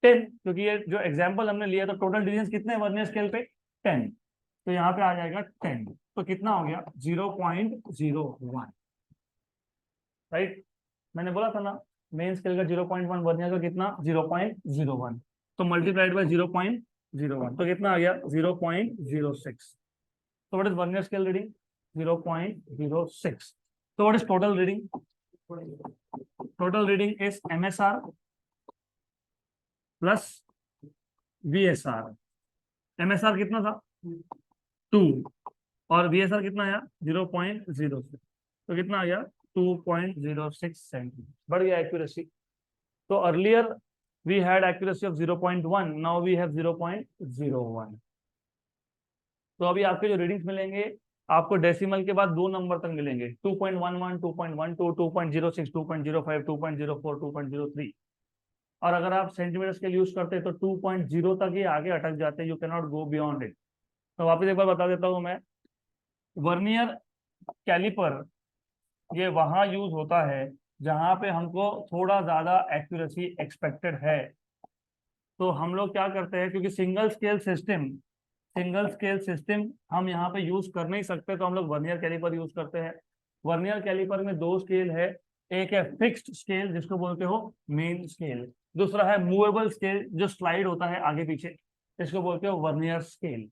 10, क्योंकि ये जो एग्जांपल हमने लिया, तो टोटल डिवीजन कितने वर्नियर स्केल पे? 10। तो यहाँ पे आ जाएगा 10। तो कितना हो गया? 0.01, राइट। मैंने बोला था ना, मेन स्केल का 0.1, वर्नियर का कितना? 0.01। तो मल्टीप्लाइड बाय 0.01, तो कितना आ गया? 0.06। तो what is vernier scale reading? 0.06। तो what is total reading? Total reading is MSR plus VSR। MSR कितना था? 2, और VSR कितना आया? 0.06। तो कितना आ गया? 2.06 सेंटीमीटर। बढ़ गया एक्यूरेसी। तो earlier we had accuracy of 0.1, now we have 0.01। तो अभी आपके जो रीडिंग्स मिलेंगे, आपको डेसिमल के बाद 2 नंबर तक मिलेंगे, 2.11, 2.12, 2.06, 2.05, 2.04, 2.03। और अगर आप सेंटीमीटर स्केल यूज करते हैं तो 2.0 तक ही आगे अटक जाते हैं, you can not go beyond it. तो वापस एक बार बता देता हूँ मैं, वर्नियर कैलिपर ये वहां यूज होता है जहां पे हमको थोड़ा ज्यादा एक्यूरेसी एक्सपेक्टेड है। तो हम लोग क्या करते हैं, क्योंकि सिंगल स्केल सिस्टम हम यहाँ पे यूज कर नहीं सकते, तो हम लोग वर्नियर कैलिपर यूज करते हैं। वर्नियर कैलिपर में 2 स्केल है, एक है फिक्स्ड स्केल जिसको बोलते हो मेन स्केल, दूसरा है मूवेबल स्केल जो स्लाइड होता है आगे पीछे, इसको बोलते हो वर्नियर स्केल,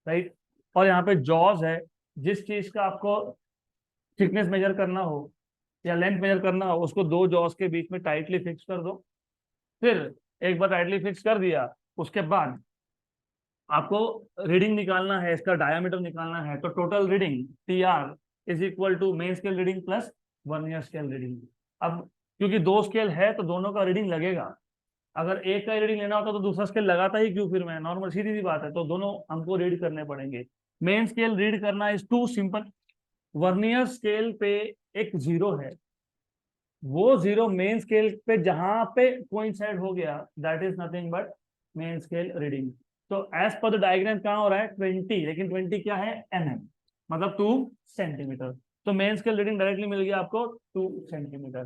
राइट। और यहाँ पे जॉज है, जिस चीज का आपको थिकनेस मेजर करना हो या लेंथ मेजर करना हो, उसको 2 जॉज के बीच में टाइटली फिक्स कर दो। फिर एक बार टाइटली फिक्स कर दिया, उसके बाद आपको रीडिंग निकालना है, इसका डायमीटर निकालना है। तो total reading TR is equal to main scale reading plus vernier scale reading. अब क्योंकि 2 स्केल है तो दोनों का रीडिंग लगेगा। अगर एक का रीडिंग लेना होता तो दूसरा स्केल लगाता ही क्यों? फिर मैं नॉर्मल सीधी सी बात है, तो दोनों हमको रीड करने पड़ेंगे। मेन स्केल रीड करना is too simple. Vernier scale पे एक 0 है, वो 0 मेन स्केल पे जहां पे कोइंसाइड हो गया, that is nothing but main scale reading. तो एज पर द डायग्राम कहाँ हो रहा है? 20, लेकिन 20 क्या है? mm, मतलब 2 सेंटीमीटर। तो मेन स्केल रीडिंग डायरेक्टली मिल गया आपको 2 सेंटीमीटर।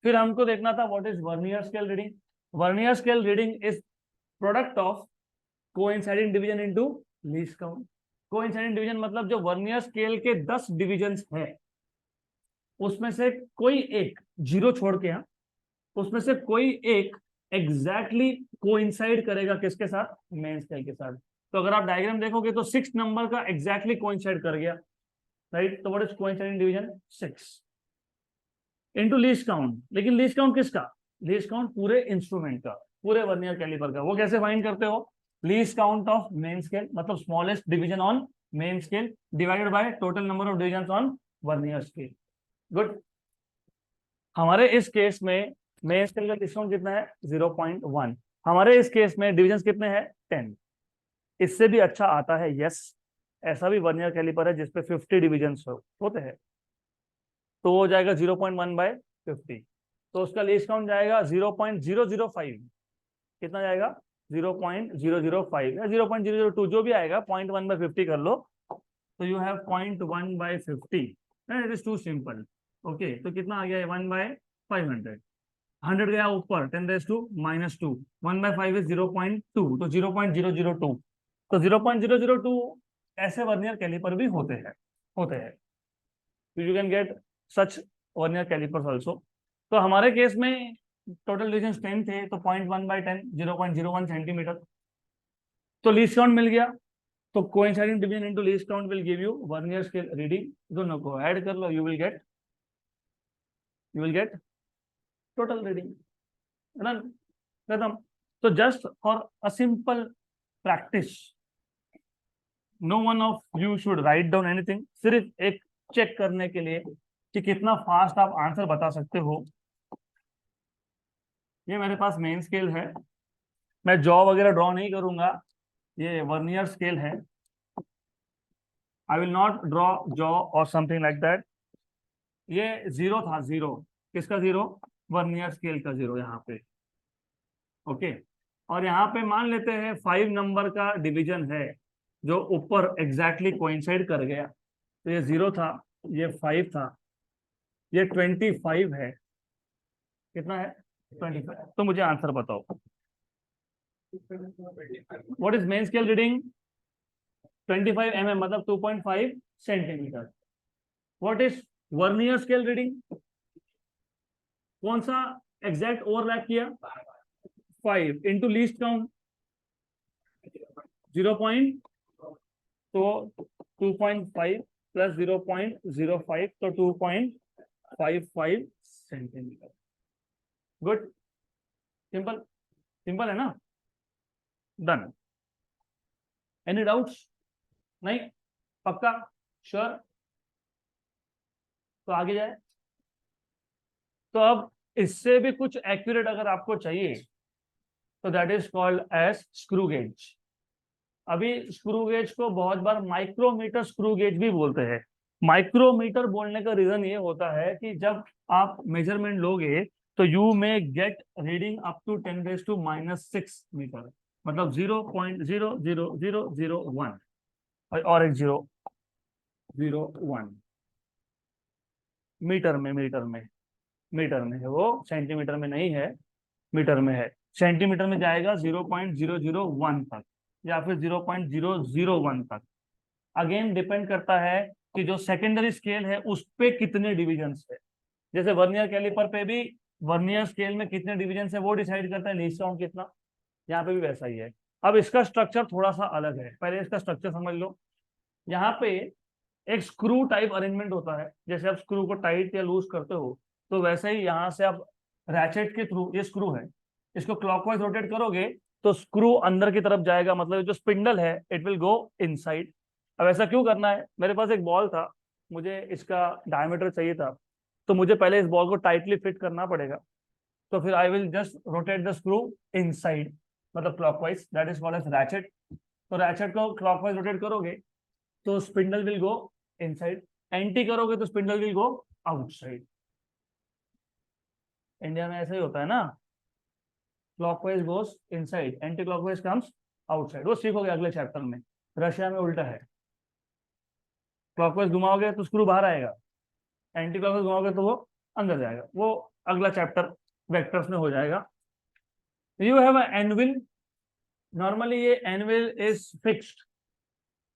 फिर हमको देखना था what is vernier scale reading. Vernier scale reading is product of coinciding division into least count. Coinciding division मतलब जो वर्नियर स्केल के 10 डिविजन्स है, उसमें से कोई एक 0 छोड़ के, यहाँ उसमें से कोई एक एग्जैक्टली कोइंसाइड करेगा किसके साथ? मेन स्केल के साथ। तो अगर आप डायग्राम देखोगे तो 6 नंबर का एग्जैक्टली कोइंसाइड कर गया, राइट। तो what is coinciding division? 6 into least count. लेकिन लीस्ट काउंट किसका? लीस्ट काउंट पूरे इंस्ट्रूमेंट का, पूरे वर्नियर कैलिपर का। वो कैसे फाइंड करते हो? Least count of main scale, मतलब smallest division on main scale divided by total number of division on vernier scale. Good. हमारे इस केस में मेन स्केल का लीस्ट काउंट कितना है? 0.1। हमारे इस केस में डिविजन कितने हैं? 10। इससे भी अच्छा आता है, यस। ऐसा भी वर्नियर कैलिपर है जिसपे 50 डिविजन होते हैं, तो वो जाएगा 0.1/50। तो उसका लीस्ट काउंट जाएगा 0.005। कितना जाएगा? 0.005 या 0.002, जो भी आएगा, 0.1/50 कर लो। तो you have 0.1/50। It is too simple. Okay, तो कितना आ गया? 1/500। 100 गया ऊपर, 10⁻²। 1/5 इज 0.2, तो 0.002। तो 0.002 ऐसे वर्नियर कैलिपर भी होते हैं। तो you can get such vernier calipers also. तो हमारे केस में टोटल डिविजन 10 थे, तो 0.1/10, 0.01 सेंटीमीटर। तो लीस्ट काउंट मिल गया। तो coinciding division into least count will give you vernier scale reading. दोनों को ऐड कर लो, you will get total reading. Done, खत्म। तो just for a simple practice, no one of you should write down anything, सिर्फ एक check करने के लिए कि कितना फास्ट आप आंसर बता सकते हो। ये मेरे पास मेन स्केल है, मैं जॉ वगैरह ड्रॉ नहीं करूंगा, ये वर्नियर स्केल है। I will not draw jaw और समथिंग लाइक दैट। ये 0 था, 0 किसका? 0 वर्नियर स्केल का 0 यहाँ पे। ओके, और यहाँ पे मान लेते हैं 5 नंबर का डिवीजन है जो ऊपर एग्जैक्टली कोइंसाइड कर गया। तो ये 0 था, ये 5 था, ये 25 है। कितना है? 25। तो मुझे आंसर बताओ, what is main scale reading? 25 mm, मतलब 2.5 centimetre. What is vernier scale reading? कौन सा एग्जैक्ट ओवरलैप किया? 5 इंटू लीस्ट काउंट 0. तो 2.5 प्लस 0.05, तो 2.55 सेंटीमीटर। गुड, सिंपल, सिंपल है ना? डन। Any doubts? नहीं? पक्का? श्योर? तो आगे जाए। तो अब इससे भी कुछ एक्यूरेट अगर आपको चाहिए तो that is called as screw gauge. अभी स्क्रू गेज को बहुत बार माइक्रोमीटर स्क्रू गेज भी बोलते हैं। माइक्रोमीटर बोलने का रीजन ये होता है कि जब आप मेजरमेंट लोगे तो you may get reading up to 10⁻⁻6 metre, मतलब 0.00001 और एक 0.01 मीटर में है वो, सेंटीमीटर में नहीं है, मीटर में है। सेंटीमीटर में जाएगा 0.001 तक या फिर 0.001 तक। अगेन डिपेंड करता है कि जो सेकेंडरी स्केल है उस पे कितने डिविजन्स है। जैसे वर्नियर कैलिपर पे भी वर्नियर स्केल में कितने डिविजन्स है वो डिसाइड करता है लीस्ट काउंट कितना। यहाँ पे भी वैसा ही है। अब इसका स्ट्रक्चर थोड़ा सा अलग है, पहले इसका स्ट्रक्चर समझ लो। यहाँ पे एक स्क्रू टाइप अरेंजमेंट होता है, जैसे आप स्क्रू को टाइट या लूज करते हो तो वैसे ही यहाँ से आप रैचेट के थ्रू, ये स्क्रू है, इसको क्लॉकवाइज रोटेट करोगे तो स्क्रू अंदर की तरफ जाएगा, मतलब जो स्पिंडल है इट विल गो इनसाइड। अब ऐसा क्यों करना है? मेरे पास एक बॉल था, मुझे इसका डायमीटर चाहिए था, तो मुझे पहले इस बॉल को टाइटली फिट करना पड़ेगा। तो फिर I will just rotate the screw inside, मतलब clockwise, that is called as ratchet. तो रैचेट को क्लॉकवाइज रोटेट करोगे तो spindle will go inside, anti करोगे तो spindle will go outside. India में ऐसा ही होता है ना, clockwise goes inside, anti clockwise comes outside. वो सीखोगे अगले चैप्टर में। रशिया में उल्टा है, क्लॉकवाइज घुमाओगे तो स्क्रू बाहर आएगा, एंटी क्लॉकवाइज घुमाओगे तो वो अंदर जाएगा। वो अगला चैप्टर वेक्टर्स में हो जाएगा। यू हैव एनविल, नॉर्मली ये anvil is fixed,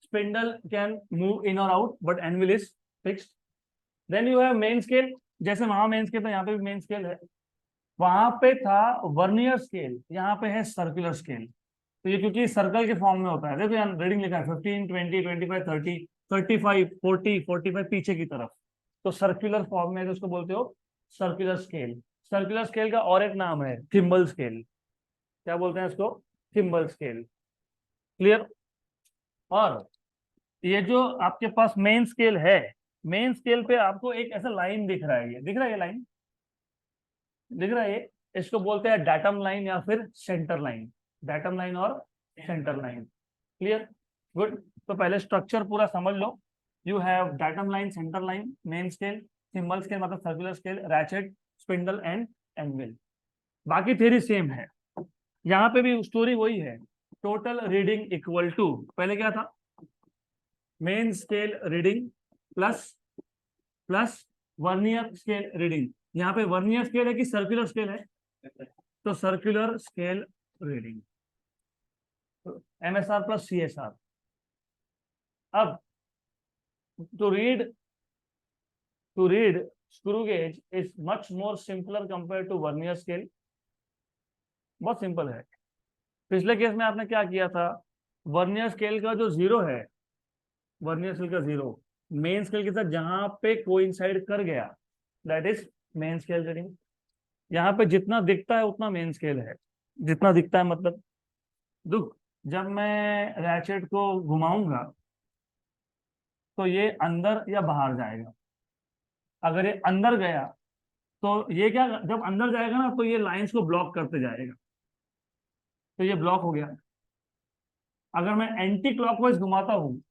spindle can move in or out but anvil is fixed. Then you have main scale, जैसे वहां मेन स्केल था यहाँ पे भी मेन स्केल है, वहां पे था वर्नियर स्केल, यहाँ पे है सर्कुलर स्केल। तो ये क्योंकि सर्कल के फॉर्म में होता है, देखो यहाँ रीडिंग लिखा है 15, 20, 25, 30, 35, 40, 45 पीछे की तरफ, तो सर्कुलर फॉर्म में है, तो उसको बोलते हो सर्कुलर स्केल। सर्कुलर स्केल का और एक नाम है थिम्बल स्केल। क्या बोलते हैं इसको? Thimble scale. क्लियर? और ये जो आपके पास मेन स्केल है, मेन स्केल पे आपको एक ऐसा लाइन दिख रहा है, ये दिख रहा है, ये लाइन दिख रहा है ये, इसको बोलते हैं डाटम लाइन या फिर सेंटर लाइन। डाटम लाइन और सेंटर लाइन। क्लियर? गुड। तो पहले स्ट्रक्चर पूरा समझ लो। You have datum line, centre line, main scale, thimble scale मतलब circular scale, ratchet, spindle and anvil. बाकी थ्योरी सेम है, यहाँ पे भी स्टोरी वही है। टोटल रीडिंग इक्वल टू, पहले क्या था, main scale reading plus plus vernier scale reading. यहाँ पे वर्नियर स्केल है कि सर्कुलर स्केल है? तो सर्कुलर स्केल रीडिंग, MSR प्लस CSR। अब to read screw gauge is much more simpler compare to vernier scale. बहुत सिंपल है। पिछले केस में आपने क्या किया था, वर्नियर स्केल का जो जीरो है, वर्नियर स्केल का जीरो मेन स्केल के साथ जहां पे कोइंसाइड कर गया, that is main scale reading. यहाँ पे जितना दिखता है उतना मेन स्केल है। जितना दिखता है मतलब, दुख, जब मैं रैचेट को घुमाऊंगा तो ये अंदर या बाहर जाएगा। अगर ये अंदर गया तो ये क्या, जब अंदर जाएगा ना तो ये लाइंस को ब्लॉक करते जाएगा, तो ये ब्लॉक हो गया। अगर मैं एंटी क्लॉकवाइज घुमाता हूँ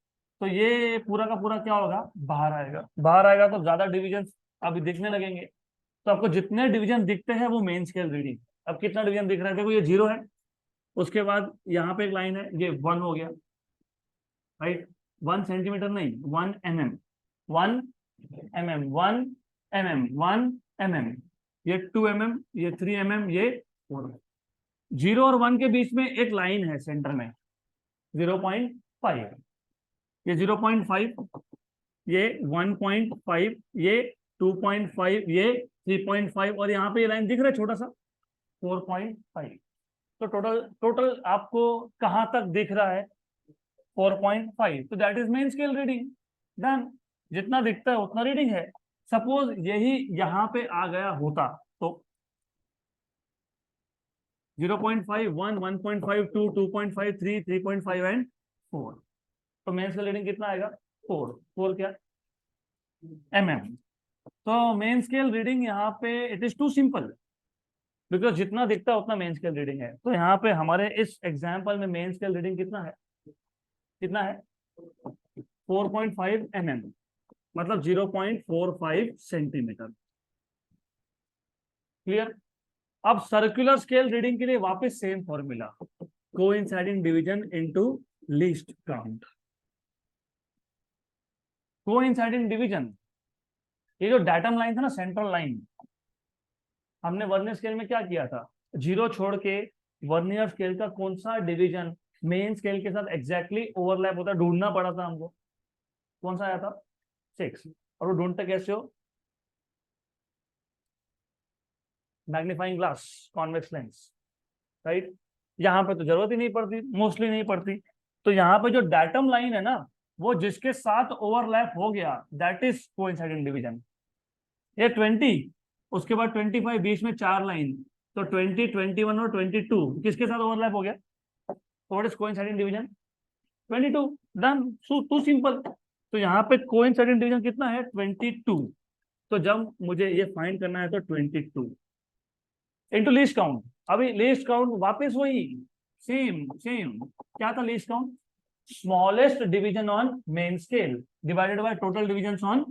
तो ये पूरा का पूरा क्या होगा, बाहर आएगा। बाहर आएगा तो ज्यादा डिवीजन अभी दिखने लगेंगे। तो आपको जितने डिवीजन दिखते हैं वो मेन स्केल रीडिंग। अब कितना डिवीजन दिख रहा है, देखो ये जीरो है, उसके बाद यहाँ पे एक लाइन है, ये 1 हो गया, राइट। 1 सेंटीमीटर नहीं, 1 mm, 1 mm, 1 mm, 1 mm, ये 2 mm, ये 3 mm, ये 4। 0 और 1 के बीच में एक लाइन है सेंटर में 0.5, ये 0.5, ये 1.5, ये 2.5, ये 3.5, और यहाँ पे ये लाइन दिख रहा है छोटा सा 4.5। तो टोटल टोटल आपको कहाँ तक दिख रहा है, 4.5। तो that is main scale reading. Done. जितना दिखता है उतना रीडिंग है। सपोज यही यहाँ पे आ गया होता तो 0.5, 1, 1.5, 2, 2.5, 3, 3.5 एंड 4। तो मेन स्केल रीडिंग कितना आएगा, 4 क्या, mm। तो मेन स्केल रीडिंग यहाँ पे it is too simple, because जितना दिखता है उतना मेन स्केल रीडिंग है। तो यहाँ पे हमारे इस एग्जाम्पल में मेन स्केल रीडिंग कितना है, कितना है, 4.5 mm, मतलब 0.45 सेंटीमीटर। क्लियर? अब सर्कुलर स्केल रीडिंग के लिए वापस same formula, coinciding division into least count. Coinciding division, ये जो डाटम लाइन था ना, सेंट्रल लाइन, हमने वर्नियर स्केल में क्या किया था, जीरो छोड़ के वर्नियर स्केल का कौन सा डिवीजन मेन स्केल के साथ एग्जैक्टली ओवरलैप होता है, ढूंढना पड़ा था हमको। कौन सा आया था, 6। और वो ढूंढते कैसे हो, magnifying glass, convex lens, right. यहाँ पे तो जरूरत ही नहीं पड़ती, मोस्टली नहीं पड़ती। तो यहाँ पे जो डाटम लाइन है ना, वो जिसके साथ ओवरलैप हो गया दैट इज कोइंसाइडिंग डिवीजन। ये 20, उसके बाद 25, बीच में 4 लाइन, तो 20, 21 और 22 किसके साथ ओवरलैप हो गया, तो what is coinciding division, 22। Done, too simple. तो यहाँ पे कोइंसाइडिंग डिवीजन कितना है, 22। तो जब मुझे ये फाइंड करना है तो 22 इंटू लीस्ट काउंट। अभी लीस्ट काउंट वापस वही सेम सेम, क्या था least count, smallest division on main scale divided by total division on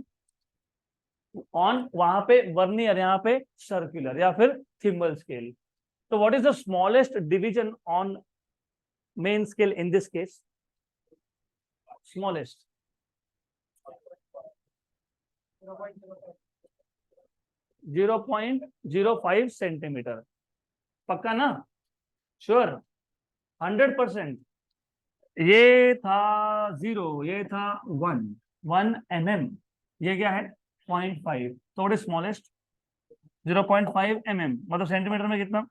वहां पे वर्नियर, यहाँ पे सर्कुलर या फिर थिम्बल स्केल। तो what is the smallest division on main scale in this case, smallest 0.05 centimetre. पक्का ना, श्योर, 100%। ये था 0, ये था 1 mm, ये क्या है 0.5, तो व्हाट इज स्मॉलेस्ट 0.5 mm, मतलब सेंटीमीटर में कितना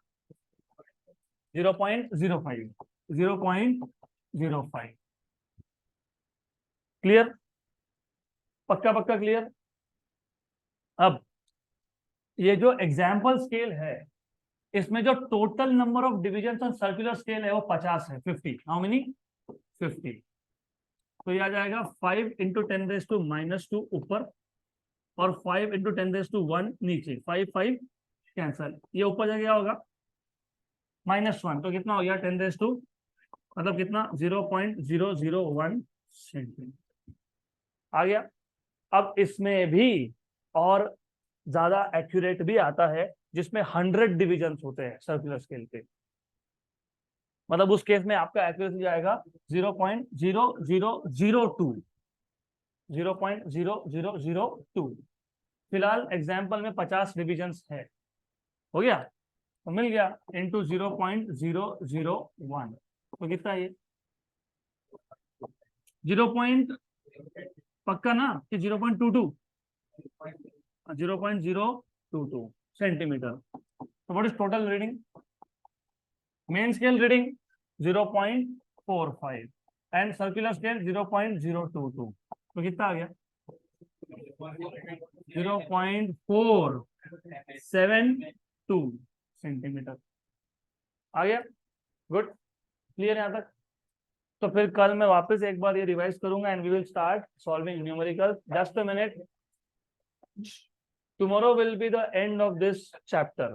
0.05। 0.05। क्लियर? पक्का पक्का क्लियर? अब ये जो एग्जाम्पल स्केल है, इसमें जो total number of division on circular scale है वो 50 है। 50, हाउ मेनी? 50। तो ये आ जाएगा 5 इंटू 10⁻² ऊपर और 5 इंटू 10⁻1 नीचे। 5 5 कैंसल, ये ऊपर जा गया होगा -1, तो कितना हो गया 10⁻, मतलब कितना 0.001 सेंटीमीटर आ गया। अब इसमें भी और ज्यादा एक्यूरेट भी आता है, जिसमें 100 डिविजन होते हैं सर्कुलर स्केल पे। मतलब उस केस में आपका एक्यूरेसी जाएगा 0.0002, 0.0002। फिलहाल एग्जाम्पल में 50 डिविजन्स है, हो गया तो मिल गया इंटू 0.001, तो कितना ये 0. पक्का ना कि 0.22? 0.022 सेंटीमीटर। तो what is total reading? Main scale reading 0.45 and circular scale 0.022, तो कितना आ गया 0.472 सेंटीमीटर आ गया। गुड, क्लियर यहाँ तक? तो फिर कल मैं वापस एक बार ये रिवाइज करूंगा and we will start solving numerical. Just a minute, tomorrow will be the end of this chapter.